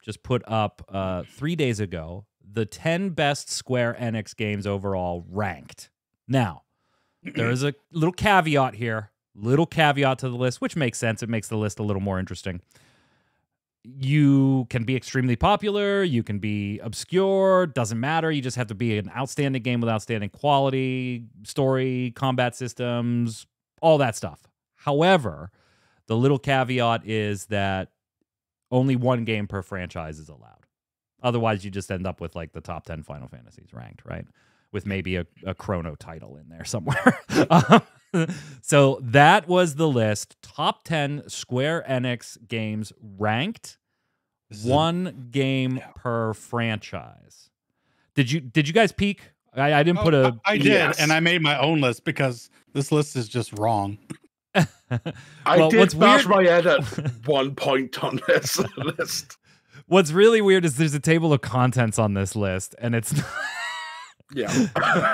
Just put up 3 days ago the 10 best Square Enix games overall ranked. Now, there is a little caveat here, little caveat to the list, which makes sense. It makes the list a little more interesting. You can be extremely popular, you can be obscure, doesn't matter. You just have to be an outstanding game with outstanding quality, story, combat systems, all that stuff. However, the little caveat is that only one game per franchise is allowed. Otherwise, you just end up with like the top 10 Final Fantasies ranked, right? With maybe a Chrono title in there somewhere. So that was the list. Top 10 Square Enix games ranked. One game per franchise. Did you guys peek? I didn't put a... I did, and I made my own list because this list is just wrong. I did bash my head at one point on this list. What's really weird is there's a table of contents on this list, and it's... Yeah.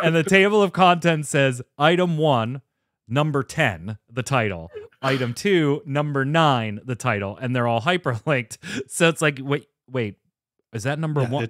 And the table of contents says item 1, number 10, the title. Item 2, number 9, the title. And they're all hyperlinked. So it's like, wait, is that number 1?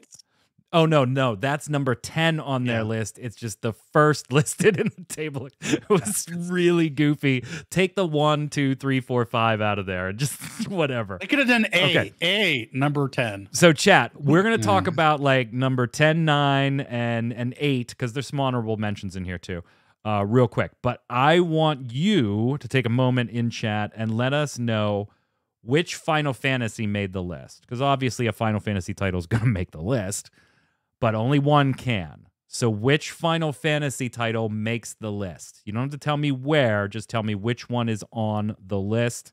Oh, no, that's number 10 on their list. It's just the first listed in the table. It was really goofy. Take the 1, 2, 3, 4, 5 out of there. Just whatever. They could have done A, number 10. So chat, we're going to talk about like number 10, 9, and 8, because there's some honorable mentions in here too, real quick. But I want you to take a moment in chat and let us know which Final Fantasy made the list. Because obviously a Final Fantasy title is going to make the list. But only one can. So which Final Fantasy title makes the list? You don't have to tell me where, just tell me which one is on the list.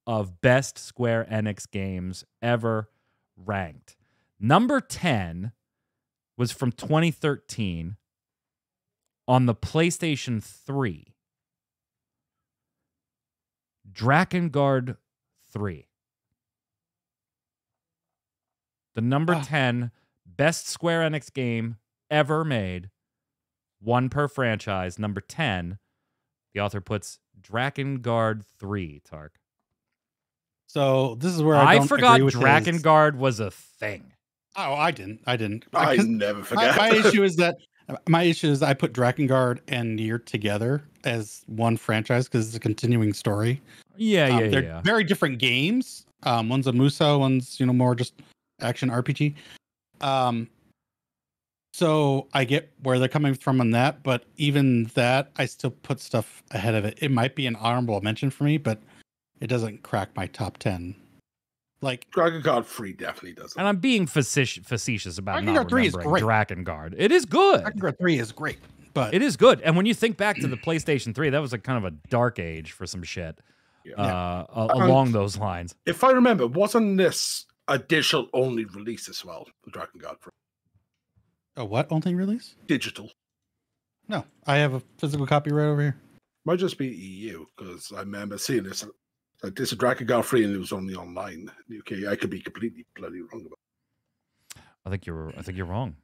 of best Square Enix games ever ranked. Number 10 was from 2013 on the PlayStation 3. Drakengard 3. The number 10 best Square Enix game ever made. One per franchise. Number 10. The author puts Drakengard 3, Tark. So this is where I don't forgot agree with Drakengard was a thing. Oh, I didn't. I never forget. My issue is I put Drakengard and Nier together as one franchise because it's a continuing story. They're very different games. One's a Muso, one's more just action RPG. So I get where they're coming from on that, but even that, I still put stuff ahead of it. It might be an honorable mention for me, but it doesn't crack my top 10. Like Drakengard 3 definitely doesn't. And I'm being facetious about Drakengard not 3 is remembering great. Drakengard. It is good. Drakengard 3 is great, but it is good. And when you think back to the PlayStation 3, that was kind of a dark age for some shit along those lines. If I remember, wasn't this a digital only release as well, the Drakengard 3? A what only release? Digital. No, I have a physical copy right over here. Might just be EU, because I remember seeing this. Like, this is Drakengard 3 and it was only online in the UK. I could be completely bloody wrong about it. I think you're wrong.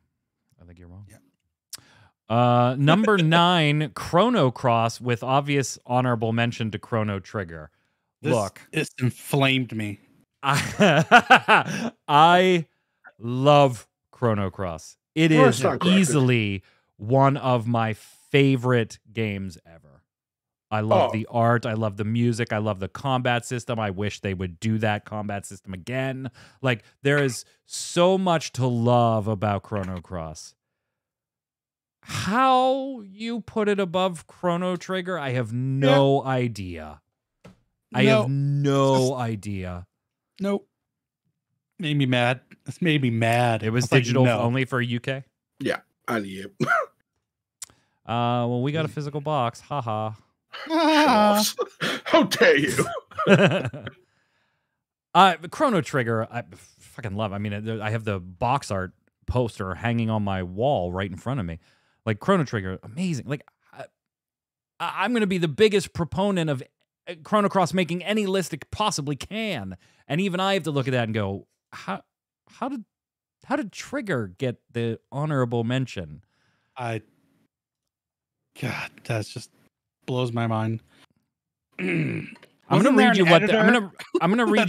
Yeah. Number 9, Chrono Cross, with obvious honorable mention to Chrono Trigger. It's inflamed me. I love Chrono Cross. It is easily one of my favorite games ever. I love the art. I love the music. I love the combat system. I wish they would do that combat system again. Like, there is so much to love about Chrono Cross. How you put it above Chrono Trigger, I have no idea. I have no idea. Nope. Made me mad. This made me mad. It was digital only for UK? Yeah, and EU. Well, we got a physical box. Haha. How dare you? Chrono Trigger, I fucking love. I mean, I have the box art poster hanging on my wall right in front of me. Like, Chrono Trigger, amazing. Like, I'm going to be the biggest proponent of Chrono Cross making any list it possibly can, and even I have to look at that and go, how did Trigger get the honorable mention? God, that's just blows my mind. I'm going to read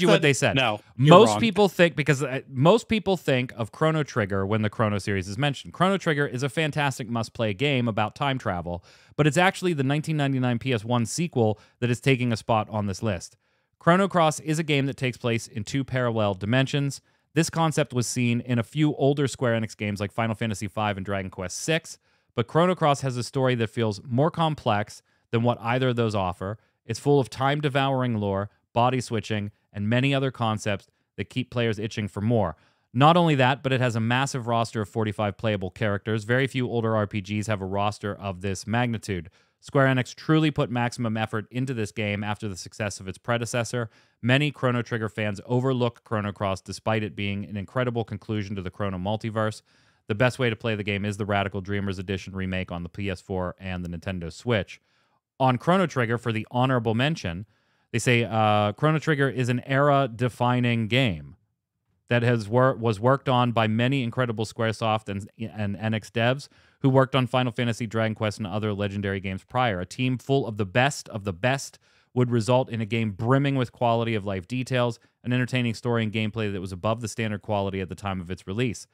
you what they said. No, most people think, because most people think of Chrono Trigger when the Chrono series is mentioned. Chrono Trigger is a fantastic must-play game about time travel, but it's actually the 1999 PS1 sequel that is taking a spot on this list. Chrono Cross is a game that takes place in 2 parallel dimensions. This concept was seen in a few older Square Enix games like Final Fantasy V and Dragon Quest VI, but Chrono Cross has a story that feels more complex than what either of those offer. It's full of time-devouring lore, body switching, and many other concepts that keep players itching for more. Not only that, but it has a massive roster of 45 playable characters. Very few older RPGs have a roster of this magnitude. Square Enix truly put maximum effort into this game after the success of its predecessor. Many Chrono Trigger fans overlook Chrono Cross despite it being an incredible conclusion to the Chrono multiverse. The best way to play the game is the Radical Dreamers Edition remake on the PS4 and the Nintendo Switch. On Chrono Trigger, for the honorable mention, they say Chrono Trigger is an era-defining game that was worked on by many incredible Squaresoft and Enix devs who worked on Final Fantasy, Dragon Quest, and other legendary games prior. A team full of the best would result in a game brimming with quality of life details, an entertaining story and gameplay that was above the standard quality at the time of its release.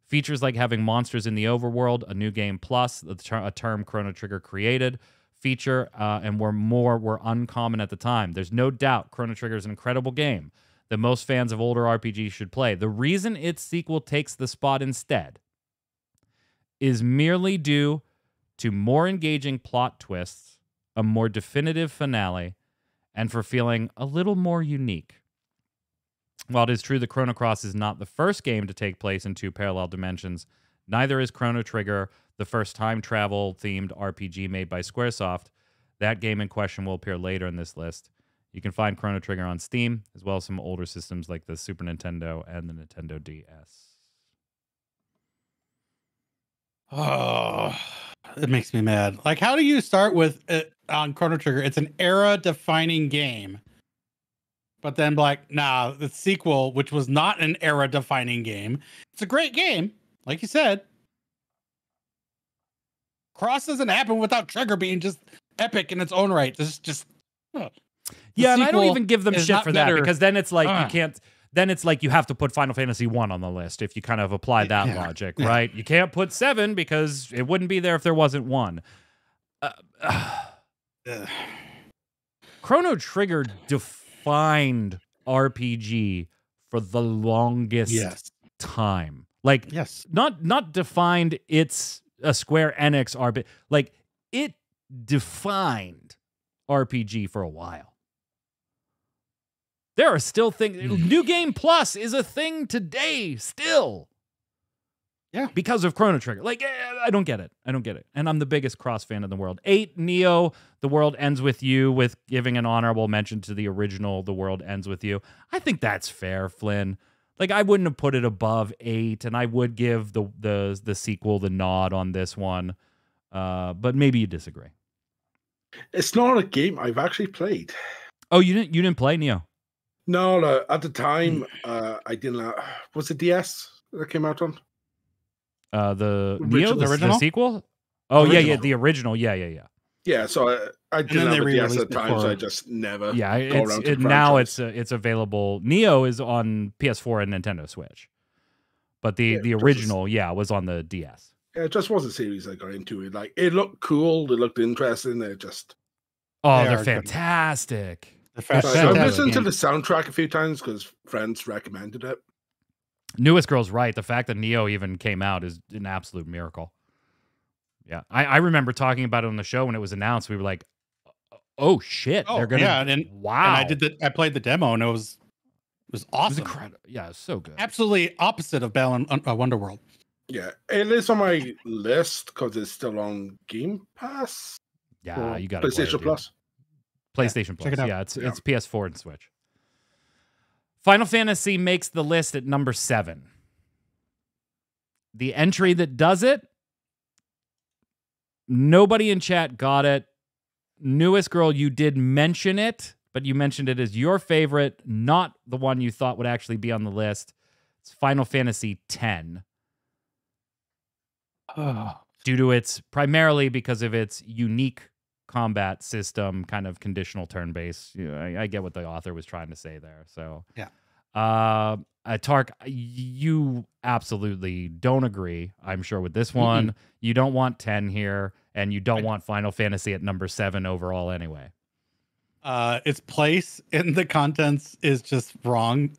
Features like having monsters in the overworld, a new game plus, a term Chrono Trigger created, and were uncommon at the time. There's no doubt Chrono Trigger is an incredible game that most fans of older RPGs should play. The reason its sequel takes the spot instead is merely due to more engaging plot twists, a more definitive finale, and for feeling a little more unique. While it is true that Chrono Cross is not the first game to take place in 2 parallel dimensions, neither is Chrono Trigger the first time travel-themed RPG made by Squaresoft. That game in question will appear later in this list. You can find Chrono Trigger on Steam, as well as some older systems like the Super Nintendo and the Nintendo DS. Oh, it makes me mad. Like, how do you start with it on Chrono Trigger? It's an era-defining game. But then, like, nah, the sequel, which was not an era-defining game, it's a great game, like you said. Cross doesn't happen without Trigger being just epic in its own right. This is just... Yeah, and I don't even give them shit for that, because then it's like you can't... Then it's like you have to put Final Fantasy 1 on the list if you kind of apply that logic, right? You can't put 7 because it wouldn't be there if there wasn't 1. Chrono Trigger defined RPG for the longest time. Like, not defined it's a Square Enix RPG. Like, it defined RPG for a while. There are still things. New Game Plus is a thing today still. Yeah. Because of Chrono Trigger. Like, I don't get it. I don't get it. And I'm the biggest Cross fan in the world. 8, Neo, The World Ends With You, with giving an honorable mention to the original The World Ends With You. I think that's fair, Flynn. Like, I wouldn't have put it above 8, and I would give the sequel the nod on this one. But maybe you disagree. It's not a game I've actually played. Oh, you didn't play Neo? No, at the time, I didn't. Was it DS that came out on? The Neo, the original? the sequel? Oh, Original. yeah, the original. Yeah. Yeah, so I didn't have a DS at the time, so I just never. Yeah, go around to the now franchise. it's available. Neo is on PS4 and Nintendo Switch, but the original, was on the DS. Yeah, it just was a series I got into. It like it looked cool, it looked interesting. It just they're fantastic. I've listened to the soundtrack a few times because friends recommended it. Newest Girl's right. The fact that Neo even came out is an absolute miracle. Yeah, I remember talking about it on the show when it was announced. We were like, "Oh shit, they're gonna!" Yeah, wow. And I played the demo, and it was awesome. It was incredible. Yeah, it was so good. Absolutely opposite of Battle Wonderworld. Yeah, it is on my list because it's still on Game Pass. Yeah, you got PlayStation Plus. PlayStation Plus. check it out. Yeah, it's PS4 and Switch. Final Fantasy makes the list at number 7. The entry that does it, nobody in chat got it. Newest Girl, you did mention it, but you mentioned it as your favorite, not the one you thought would actually be on the list. It's Final Fantasy X. Primarily because of its unique combat system, kind of conditional turn-based. I get what the author was trying to say there. So Tark, you absolutely don't agree, I'm sure, with this one. You don't want 10 here, and you don't want Final Fantasy at number 7 overall anyway. Its place in the contents is just wrong.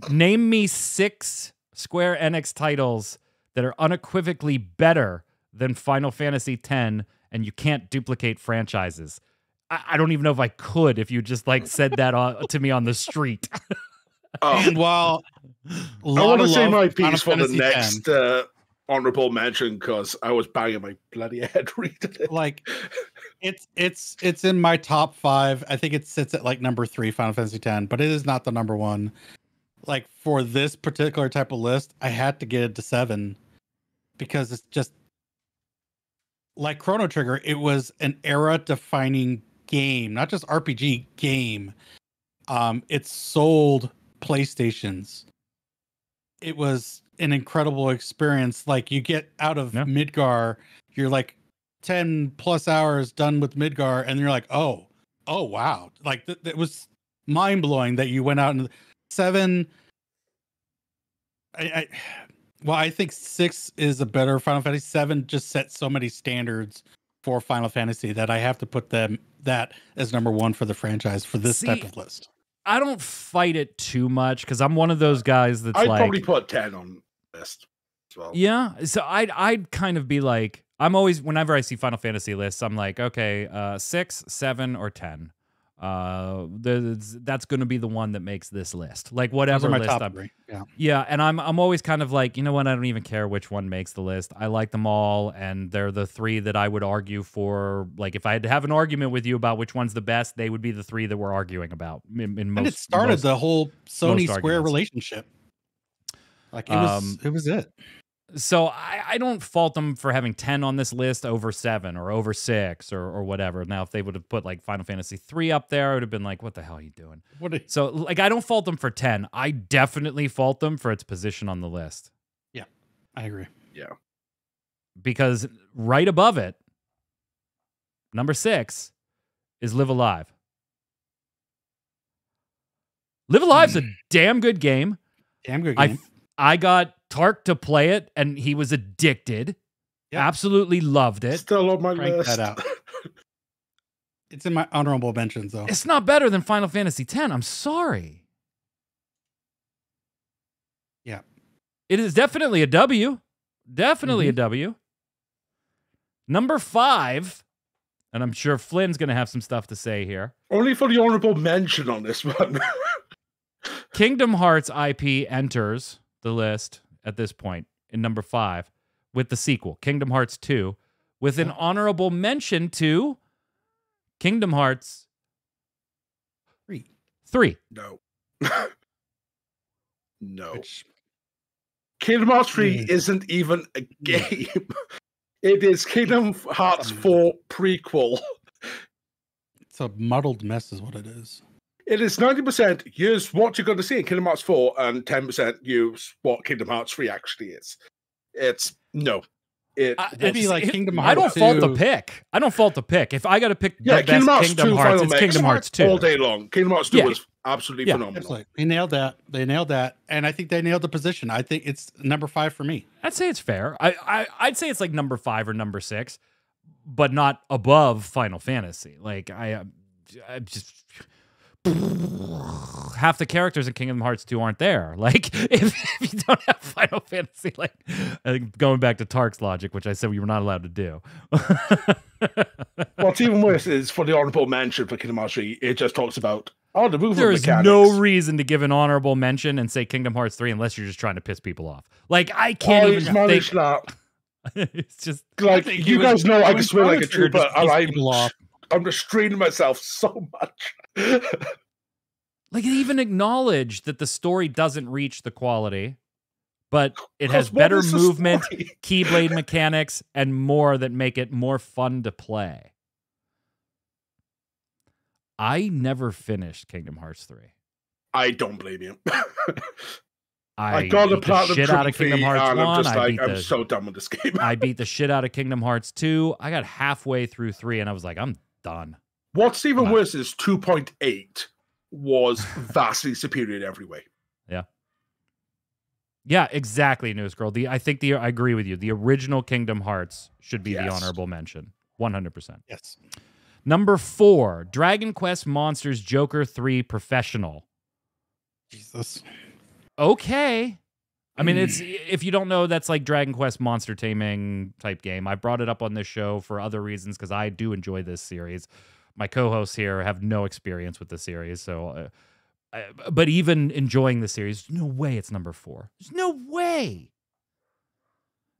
Name me 6 Square Enix titles that are unequivocally better than Final Fantasy X, and you can't duplicate franchises. I don't even know if I could if you just like said that to me on the street. And while I want to say my piece for the next honorable mention because I was banging my bloody head reading it. Like, it's in my top 5. I think it sits at like number 3, Final Fantasy X, but it is not the number 1. Like, for this particular type of list, I had to get it to 7 because it's just like Chrono Trigger. It was an era-defining game, not just RPG game. It sold PlayStations. It was an incredible experience. Like, you get out of Midgar, you're like 10 plus hours done with Midgar, and you're like, oh wow. Like, it was mind-blowing that you went out and 7. I think 6 is a better Final Fantasy. 7 just set so many standards for Final Fantasy that I have to put that as number 1 for the franchise for this type of list. I don't fight it too much because I'm one of those guys that's I'd probably put 10 on the list as well. Yeah, so I'd kind of be like, I'm always, whenever I see Final Fantasy lists, I'm like, okay, 6, 7, or 10. That's going to be the one that makes this list. Like whatever my list top I'm, 3. Yeah. yeah, and I'm always kind of like, you know what? I don't even care which one makes the list. I like them all, and they're the 3 that I would argue for. Like if I had to have an argument with you about which one's the best, they would be the 3 that we're arguing about. In most, and it started the whole Sony Square arguments. relationship. Like it was it. So I don't fault them for having 10 on this list over 7 or over 6 or whatever. Now, if they would have put like Final Fantasy III up there, I would have been like, what the hell are you doing? So like, I don't fault them for 10. I definitely fault them for its position on the list. Yeah, I agree. Yeah. Because right above it, number 6 is Live Alive. Live Alive's a damn good game. Damn good game. I got Tark to play it, and he was addicted. Yep. Absolutely loved it. Still on my list. That out. It's in my honorable mentions, though. It's not better than Final Fantasy X. I'm sorry. Yeah. It is definitely a W. Definitely a W. Number 5, and I'm sure Flynn's going to have some stuff to say here. Only for the honorable mention on this one. Kingdom Hearts IP enters the list at this point in number 5 with the sequel, Kingdom Hearts 2, with an honorable mention to Kingdom Hearts 3. No. No. Kingdom Hearts 3 isn't even a game. It is Kingdom Hearts 4 prequel. It's a muddled mess is what it is. It is 90% here's what you're going to see in Kingdom Hearts 4 and 10% use what Kingdom Hearts 3 actually is. It's no. Maybe like Kingdom Hearts. I don't fault the pick. I don't fault the pick. If I got to pick the best Kingdom Hearts, it's Kingdom Hearts 2. All day long. Kingdom Hearts 2 was absolutely phenomenal. Absolutely. They nailed that. They nailed that. And I think they nailed the position. I think it's number 5 for me. I'd say it's fair. I'd say it's like number 5 or number 6, but not above Final Fantasy. Like I just half the characters in Kingdom Hearts 2 aren't there. Like if you don't have Final Fantasy, like going back to Tark's logic, which I said we were not allowed to do. What's even worse is for the honorable mention for Kingdom Hearts 3, it just talks about the movement There's mechanics. no reason to give an honorable mention and say Kingdom Hearts 3 unless you're just trying to piss people off. Like I can't even think that. It's just like you guys know I can swear like a trooper, and I'm restraining myself so much. Like it even acknowledged that the story doesn't reach the quality, but it has better movement, keyblade mechanics, and more that make it more fun to play. I never finished Kingdom Hearts 3. I don't blame you. I got the shit out of Kingdom Hearts 1. I'm just like, I'm so done with this game. I beat the shit out of Kingdom Hearts 2. I got halfway through 3 and I was like, I'm done. What's even worse is 2.8 was vastly superior in every way. Yeah. Yeah, exactly, News Girl. I agree with you. The original Kingdom Hearts should be the honorable mention. 100%. Yes. Number 4, Dragon Quest Monsters Joker 3 Professional. Jesus. Okay. I mean, it's if you don't know, that's like Dragon Quest monster taming type game. I brought it up on this show for other reasons because I do enjoy this series. My co-hosts here have no experience with the series, so but even enjoying the series, there's no way it's number 4. There's no way.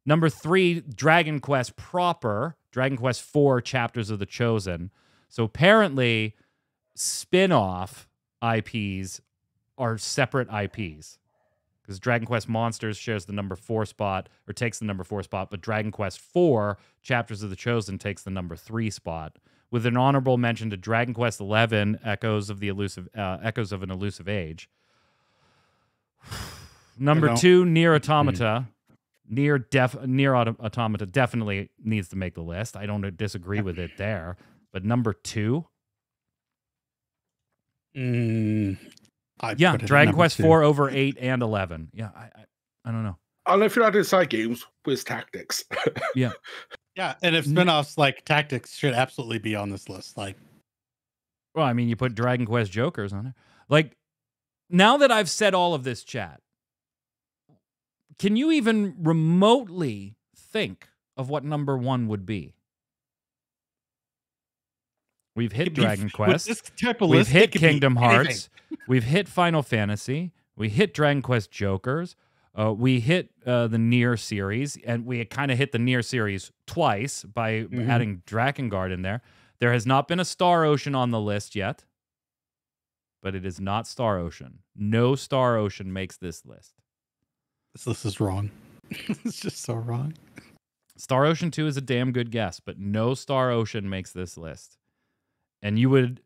Number 3, Dragon Quest proper, Dragon Quest 4 Chapters of the Chosen. So apparently, spin-off IPs are separate IPs. Because Dragon Quest Monsters shares the number 4 spot, or takes the number 4 spot, but Dragon Quest 4 Chapters of the Chosen takes the number 3 spot, with an honorable mention to Dragon Quest XI Echoes of an Elusive Age. Number 2, Nier Automata. Nier Automata definitely needs to make the list. I don't disagree with it there. But number 2? Dragon Quest 4 over 8 and 11. Yeah, I don't know. And if you're not inside games, with tactics. Yeah. Yeah, and if spinoffs like Tactics should absolutely be on this list. Like, well, I mean, you put Dragon Quest Jokers on there. Like, now that I've said all of this, chat, can you even remotely think of what number 1 would be? We've hit Dragon Quest. With this type of We've list, hit Kingdom Hearts. We've hit Final Fantasy. We hit Dragon Quest Jokers. We hit the Nier series, and we kind of hit the Nier series twice by adding Drakengard in there. There has not been a Star Ocean on the list yet, but it is not Star Ocean. No Star Ocean makes this list. This list is wrong. It's just so wrong. Star Ocean 2 is a damn good guess, but no Star Ocean makes this list. And you would,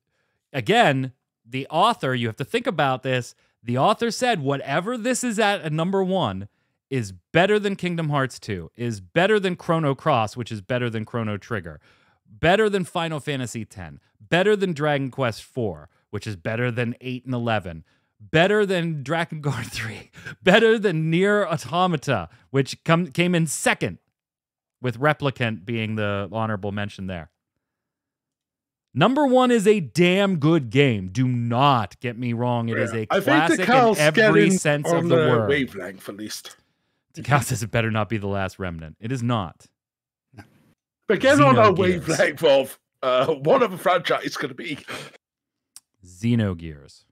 again, the author, you have to think about this. The author said whatever this is at number 1 is better than Kingdom Hearts 2, is better than Chrono Cross, which is better than Chrono Trigger, better than Final Fantasy X, better than Dragon Quest 4, which is better than 8 and 11, better than Drakengard 3, better than Nier Automata, which came in second, with Replicant being the honorable mention there. Number 1 is a damn good game. Do not get me wrong. It is a classic in every sense of the word. Wavelength, at least. Takao says it better not be the last remnant. It is not. But get on our wavelength of what other franchise is going to be. Xenogears.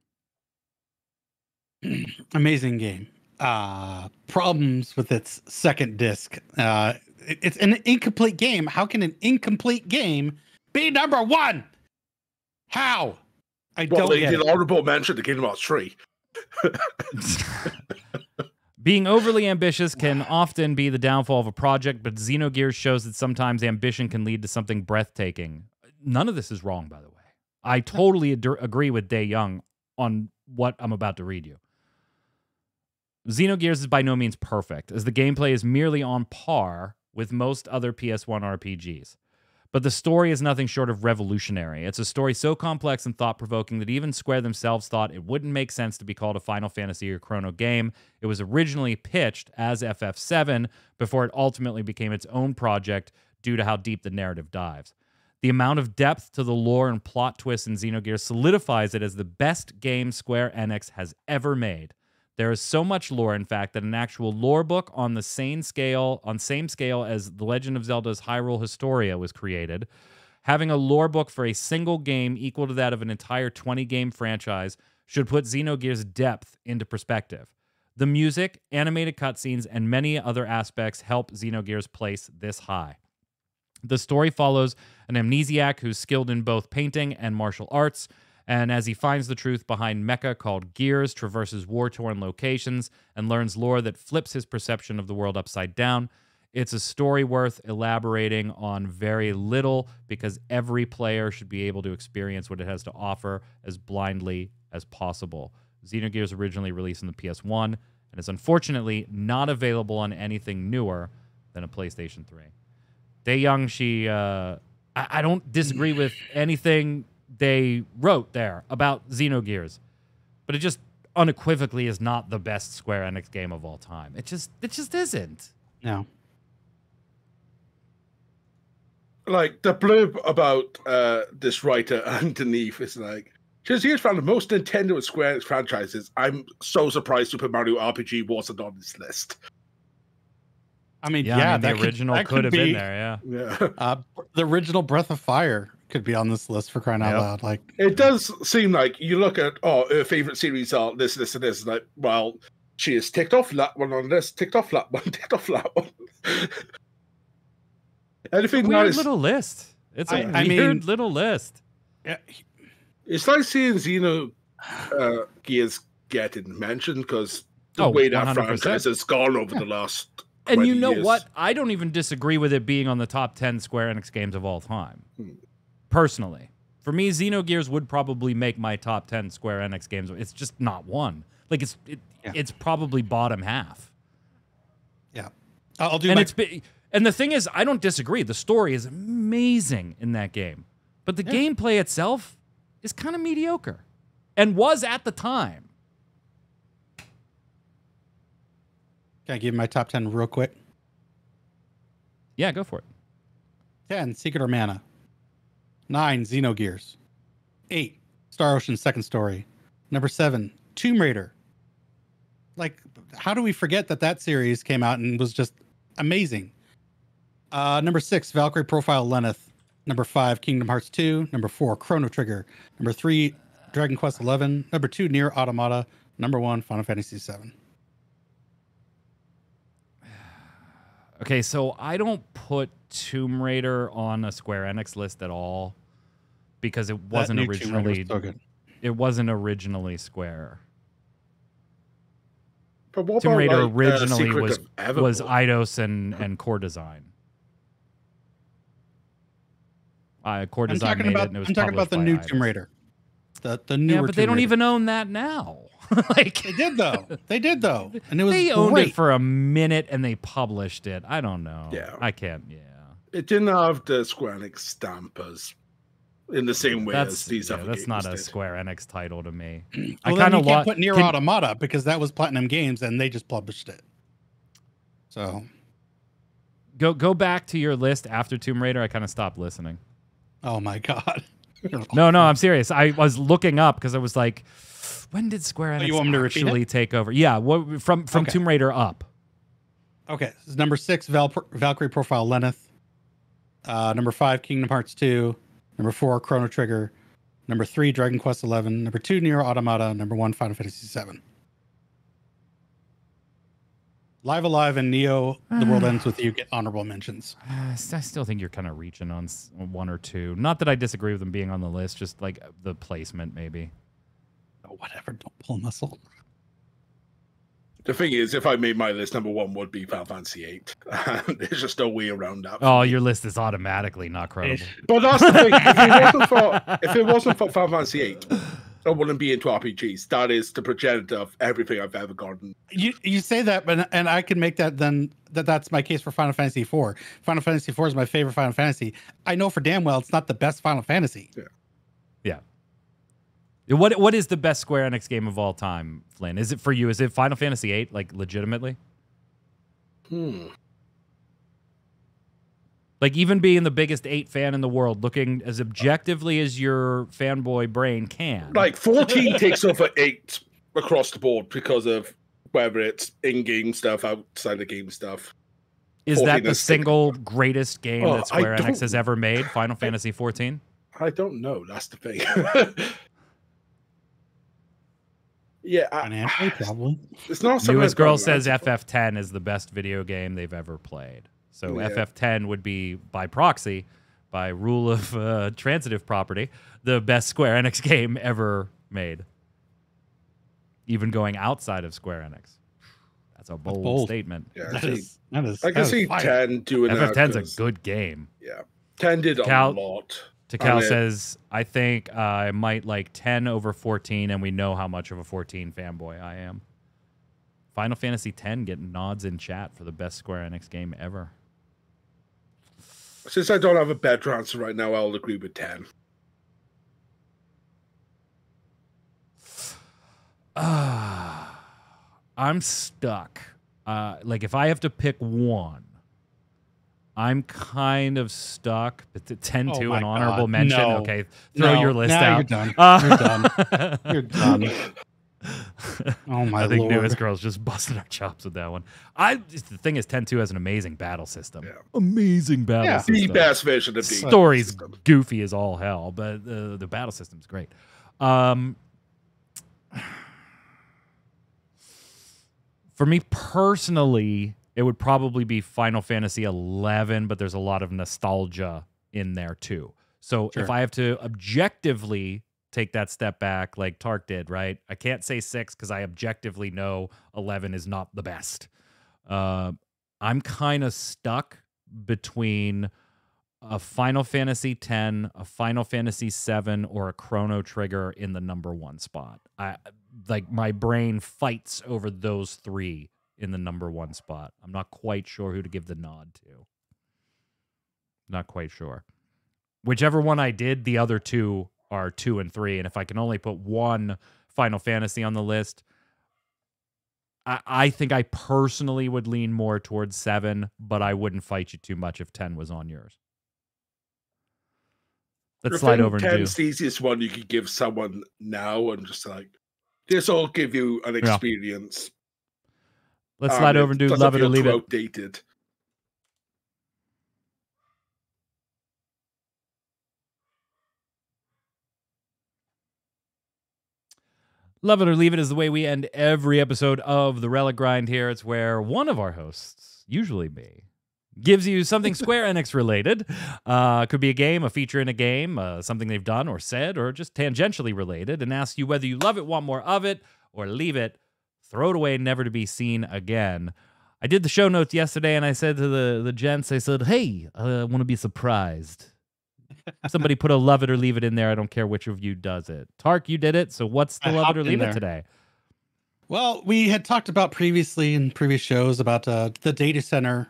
Amazing game. Problems with its second disc. It's an incomplete game. How can an incomplete game be number 1? How? I don't get it. Honorable mention to Kingdom Hearts 3. Being overly ambitious can often be the downfall of a project, but Xenogears shows that sometimes ambition can lead to something breathtaking. None of this is wrong, by the way. I totally agree with Dae Young on what I'm about to read you. Xenogears is by no means perfect, as the gameplay is merely on par with most other PS1 RPGs. But the story is nothing short of revolutionary. It's a story so complex and thought-provoking that even Square themselves thought it wouldn't make sense to be called a Final Fantasy or Chrono game. It was originally pitched as FF7 before it ultimately became its own project due to how deep the narrative dives. The amount of depth to the lore and plot twists in Xenogears solidifies it as the best game Square Enix has ever made. There is so much lore, in fact, that an actual lore book on the same scale as The Legend of Zelda's Hyrule Historia was created. Having a lore book for a single game equal to that of an entire 20-game franchise should put Xenogears' depth into perspective. The music, animated cutscenes, and many other aspects help Xenogears place this high. The story follows an amnesiac who's skilled in both painting and martial arts, and as he finds the truth behind mecha called Gears, traverses war-torn locations, and learns lore that flips his perception of the world upside down. It's a story worth elaborating on very little, because every player should be able to experience what it has to offer as blindly as possible. Xenogears originally released on the PS1, and is unfortunately not available on anything newer than a PlayStation 3. Dae Young, I don't disagree with anything they wrote there about Xenogears, but it just unequivocally is not the best Square Enix game of all time. It just isn't. No. Like the blurb about this writer underneath is like, just here's found the most Nintendo and Square Enix franchises. I'm so surprised Super Mario RPG wasn't on this list. I mean, the original could have been there. Yeah. The original Breath of Fire could be on this list for crying out loud. Like, it does seem like you look at her favorite series are this, and this. Like, well, she has ticked off that one on this, ticked off that one, ticked off that one. Anything It's a weird nice? Little list. It's a weird little list. Yeah. It's like seeing Gears getting mentioned because the way that 100%. franchise has gone over the last. And you know years. what? I don't even disagree with it being on the top 10 Square Enix games of all time. Personally. For me, Xenogears would probably make my top 10 Square Enix games. It's just not one. Like, it's probably bottom half. Yeah. I'll do and the thing is, I don't disagree. The story is amazing in that game. But the gameplay itself is kind of mediocre. And was at the time. Can I give my top 10 real quick? Yeah, go for it. 10, Secret of Mana. 9, Xenogears. 8, Star Ocean Second Story. Number 7, Tomb Raider. Like, how do we forget that series came out and was just amazing? Number 6, Valkyrie Profile Lenneth. Number 5, Kingdom Hearts 2. Number 4, Chrono Trigger. Number 3, Dragon Quest XI. Number 2, Nier Automata. Number 1, Final Fantasy VII. Okay, so I don't put Tomb Raider on a Square Enix list at all because it wasn't originally it wasn't originally Square. But what Tomb Raider about, originally was Evermore? Eidos and Core Design. Core Design made it, and it was I'm talking about the new Eidos. Tomb Raider. The newer. Yeah, but they Tomb don't Raider. even own that now. Like They did though. They did though, and it was they owned great. it for a minute and they published it. I don't know. Yeah. I can't. Yeah. It didn't have the Square Enix stamp as in the same way as these other that's games not a did. Square Enix title to me. Well, I then kind you of can't put Nier Automata because that was Platinum Games and they just published it. So go back to your list after Tomb Raider. I kind of stopped listening. oh my god. No, I'm serious. I was looking up because I was like, when did Square Enix you want me to repeat actually take over? Yeah, from Okay. Tomb Raider up. Okay, this is number 6, Valkyrie Profile Lenneth. Number 5, Kingdom Hearts 2. Number 4, Chrono Trigger. Number 3, Dragon Quest XI. Number 2, Nier Automata. Number 1, Final Fantasy VII. Live Alive and Neo, The World Ends With You get honorable mentions. I still think you're kind of reaching on one or two. Not that I disagree with them being on the list, just like the placement maybe. Oh, whatever, don't pull a muscle. The thing is, if I made my list, number 1 would be Final Fantasy VIII. There's just no way around that. Oh, your list is automatically not credible. But that's the thing. If it wasn't for Final Fantasy VIII, I wouldn't be into RPGs. That is the progenitor of everything I've ever gotten. You say that, but and I can make that then that's my case for Final Fantasy IV. Final Fantasy IV is my favorite Final Fantasy. I know for damn well it's not the best Final Fantasy. Yeah. What is the best Square Enix game of all time, Flynn? Is it for you? Is it Final Fantasy VIII, like legitimately? Like even being the biggest 8 fan in the world, looking as objectively as your fanboy brain can. Like 14 takes over 8 across the board because of whether it's in-game stuff, outside the game stuff. Is that the single greatest game that Square Enix don't- has ever made? Final Fantasy XIV? I don't know. That's the thing. Yeah, Financially, probably. it's not something Newest I've Girl gotten says around to. FF10 is the best video game they've ever played. So Yeah. FF10 would be, by proxy, by rule of transitive property, the best Square Enix game ever made. Even going outside of Square Enix. That's a bold statement. Yeah, That see, is, that is, I can see fire. 10 doing that. FF10's a 'cause, good game. Yeah, 10 did a lot. Takal And it- says, I think I might like 10 over 14, and we know how much of a 14 fanboy I am. Final Fantasy X getting nods in chat for the best Square Enix game ever. Since I don't have a better answer right now, I'll agree with 10. I'm stuck. Like, if I have to pick one, I'm kind of stuck. But 10 Oh to my an honorable God. mention. No. Okay, throw No. your list Now out. you're done. You're done. You're done. Oh my I think Lord. Newest Girl's just busting our chops with that one. The thing is, 10-2 has an amazing battle system. Yeah. Amazing battle Yeah. system. The best version of the Story's system. goofy as all hell, but the battle system's great. For me personally, it would probably be Final Fantasy XI, but there's a lot of nostalgia in there too. So Sure. if I have to objectively take that step back like Tark did, right? I can't say 6 because I objectively know 11 is not the best. I'm kind of stuck between a Final Fantasy X, a Final Fantasy VII, or a Chrono Trigger in the number 1 spot. My brain fights over those 3 in the number 1 spot. I'm not quite sure who to give the nod to. Not quite sure. Whichever one I did, the other 2 are 2 and 3. And if I can only put one Final Fantasy on the list, I think I personally would lean more towards 7, but I wouldn't fight you too much if 10 was on yours. Let's slide over and do. 10's the easiest one you could give someone now and just like, this will give you an experience. Let's slide over and do Love It or Leave It. Outdated. Love it or leave it is the way we end every episode of the Relic Grind here. It's where one of our hosts, usually me, gives you something Square Enix related. Could be a game, a feature in a game, something they've done or said, or just tangentially related, and asks you whether you love it, want more of it, or leave it, throw it away, never to be seen again. I did the show notes yesterday, and I said to the gents, I said, hey, I want to be surprised. Somebody put a love it or leave it in there. I don't care which of you does it. Tark, you did it. So what's the love it or leave it today? Well, we had talked about previously in previous shows about the data center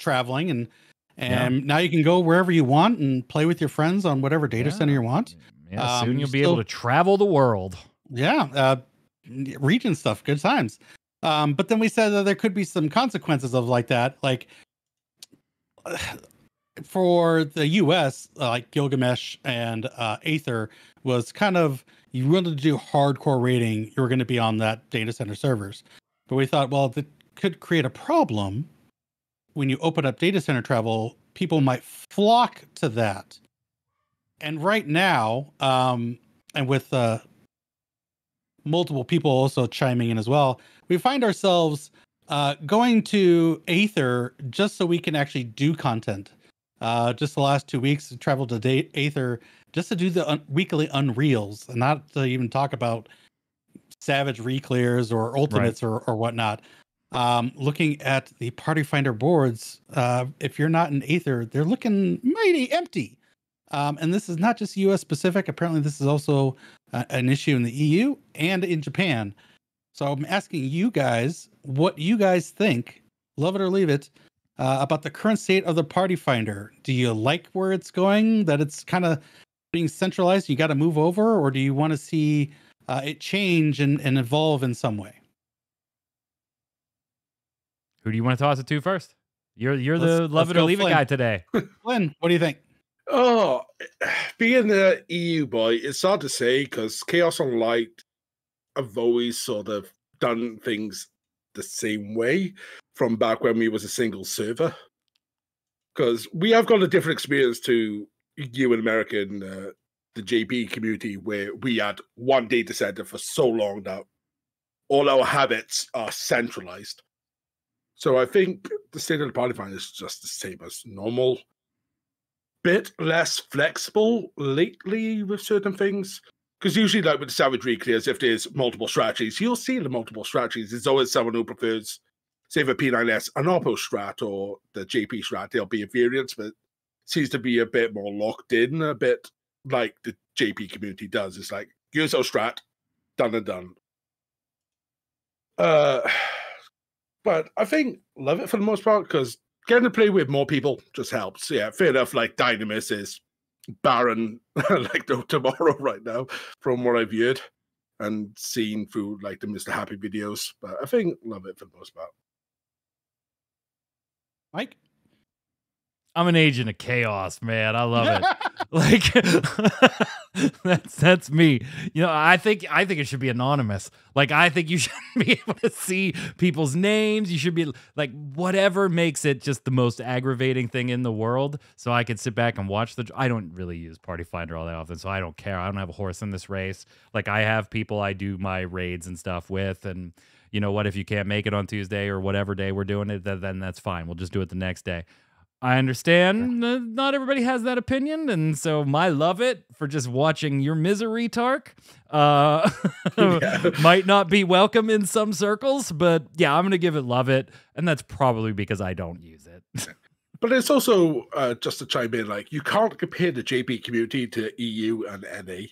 traveling, and now you can go wherever you want and play with your friends on whatever data center you want. Yeah, soon you'll be able to travel the world. Yeah, region stuff, good times. But then we said that there could be some consequences of like that, like for the US, like Gilgamesh and Aether was kind of, you wanted to do hardcore raiding, you were going to be on that data center servers. But we thought, well, that could create a problem when you open up data center travel. People might flock to that. And right now, and with multiple people also chiming in as well, we find ourselves going to Aether just so we can actually do content. Just the last 2 weeks, traveled to Aether just to do the weekly Unreals, and not to even talk about Savage Reclears or Ultimates or whatnot. Looking at the Party Finder boards, if you're not in Aether, they're looking mighty empty. And this is not just US specific. Apparently, this is also an issue in the EU and in Japan. So I'm asking you guys what you guys think, love it or leave it, about the current state of the Party Finder. Do you like where it's going, that it's kind of being centralized, you got to move over, or do you want to see it change and evolve in some way? Who do you want to toss it to first? You're the love it or leave it guy today. Flynn, what do you think? Oh, being the EU boy, it's hard to say because Chaos Online have always sort of done things the same way from back when we was a single server. Because we have got a different experience to you in America and the JP community, where we had one data center for so long that all our habits are centralized. So I think the state of the Party Finder is just the same as normal. Bit less flexible lately with certain things. Because usually, like with the Savage Reclears, if there's multiple strategies, you'll see the multiple strategies. There's always someone who prefers, say, the P9S, an Oppo strat or the JP strat. There'll be a variance, but it seems to be a bit more locked in, a bit like the JP community does. It's like, here's our strat, done and done. But I think love it for the most part, because getting to play with more people just helps. Yeah, fair enough, like Dynamis is barren like no tomorrow right now from what I've heard and seen through like the Mr. Happy videos, but I think love it for the most part. Mike? I'm an agent of chaos, man. I love it. Like that's me. You know, I think it should be anonymous. Like, I think you shouldn't be able to see people's names. You should be like, whatever makes it just the most aggravating thing in the world. So I could sit back and watch I don't really use Party Finder all that often, so I don't care. I don't have a horse in this race. Like, I have people I do my raids and stuff with, and you know what? If you can't make it on Tuesday or whatever day we're doing it, then that's fine. We'll just do it the next day. I understand not everybody has that opinion, and so my love it for just watching your misery, Tark, might not be welcome in some circles, but yeah, I'm going to give it love it, and that's probably because I don't use it. But it's also, just to chime in, like, you can't compare the JP community to EU and NA,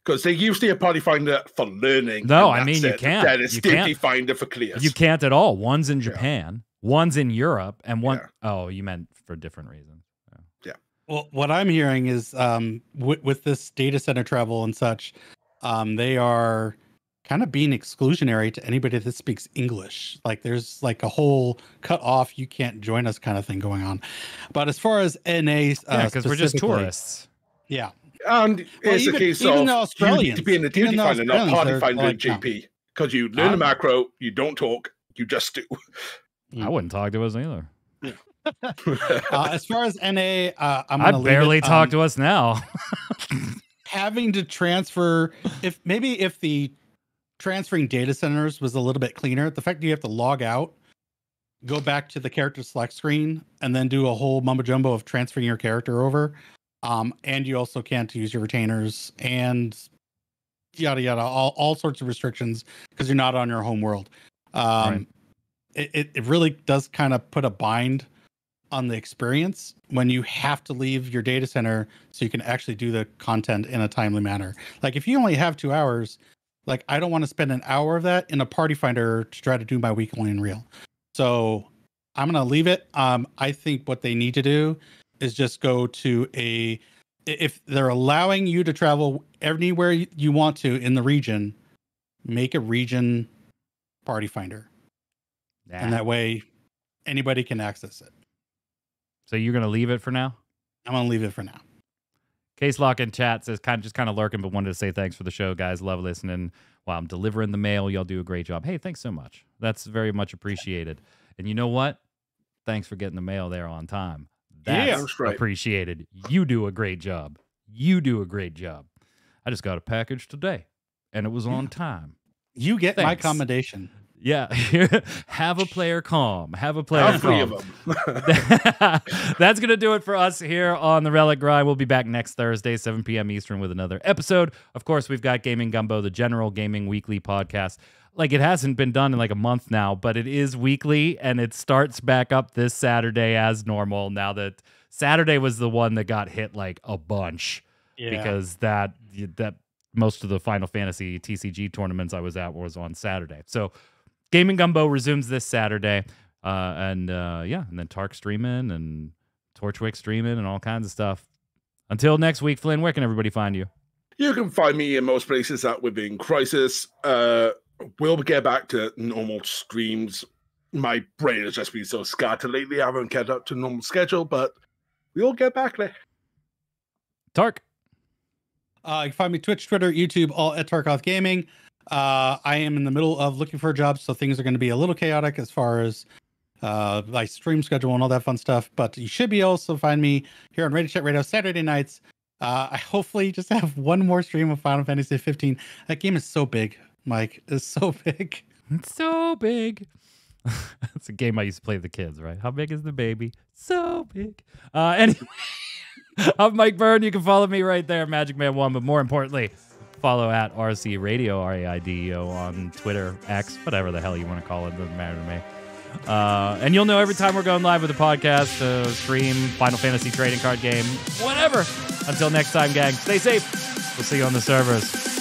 because they usually a Party Finder for learning. No, I mean, you can't. Then it's Party Finder for clears. You can't at all. One's in Japan. One's in Europe, and one oh, you meant for different reasons. Yeah. Well, what I'm hearing is with this data center travel and such, they are kind of being exclusionary to anybody that speaks English. Like, there's like a whole cut off, you can't join us kind of thing going on. But as far as NA, because we're just tourists. Yeah. And it's a case of you need to be in the Duty Finder, not Party Finder in JP. Because you learn the macro, you don't talk, you just do. I wouldn't talk to us either. As far as NA, I barely talk to us now. Having to transfer, if the transferring data centers was a little bit cleaner. The fact that you have to log out, go back to the character select screen, and then do a whole mumbo jumbo of transferring your character over. And you also can't use your retainers and yada yada, all sorts of restrictions because you're not on your home world. Right. It really does kind of put a bind on the experience when you have to leave your data center so you can actually do the content in a timely manner. Like if you only have 2 hours, like I don't want to spend an hour of that in a party finder to try to do my weekly and reel. So I'm going to leave it. I think what they need to do is just go to if they're allowing you to travel anywhere you want to in the region, make a region party finder. And that way anybody can access it. So you're going to leave it for now? I'm going to leave it for now. Case Lock in chat says just kind of lurking, but wanted to say thanks for the show, guys. Love listening while I'm delivering the mail. Y'all do a great job. Hey, thanks so much. That's very much appreciated. And you know what? Thanks for getting the mail there on time. That's appreciated. You do a great job. You do a great job. I just got a package today, and it was on time. You get my commendation. Yeah. Have a player calm. Have a player calm. 3 of them. That's going to do it for us here on the Relic Grind. We'll be back next Thursday, 7 p.m. Eastern with another episode. Of course, we've got Gaming Gumbo, the general gaming weekly podcast. Like, it hasn't been done in like a month now, but it is weekly, and it starts back up this Saturday as normal now that Saturday was the one that got hit like a bunch because that most of the Final Fantasy TCG tournaments I was at was on Saturday. So Gaming Gumbo resumes this Saturday, and then Tark streaming and Torchwick streaming and all kinds of stuff. Until next week, Flynn, where can everybody find you? You can find me in most places at Within Crisis. We'll get back to normal streams. My brain has just been so scattered lately. I haven't kept up to normal schedule, but we'll get back there. Tark. You can find me Twitch, Twitter, YouTube, all at Tarkoth Gaming. I am in the middle of looking for a job, so things are going to be a little chaotic as far as my stream schedule and all that fun stuff. But you should be also find me here on Raideo Saturday nights. I hopefully just have one more stream of Final Fantasy XV. That game is so big, Mike. It's so big. It's so big. It's a game I used to play with the kids, right? How big is the baby? So big. Anyway, I'm Mike Byrne. You can follow me right there, Magic Man 1. But more importantly, follow at RC Radio, RAIDEO on Twitter, X, whatever the hell you want to call it. Doesn't matter to me. And you'll know every time we're going live with the podcast, stream, Final Fantasy trading card game, whatever. Until next time, gang, stay safe. We'll see you on the servers.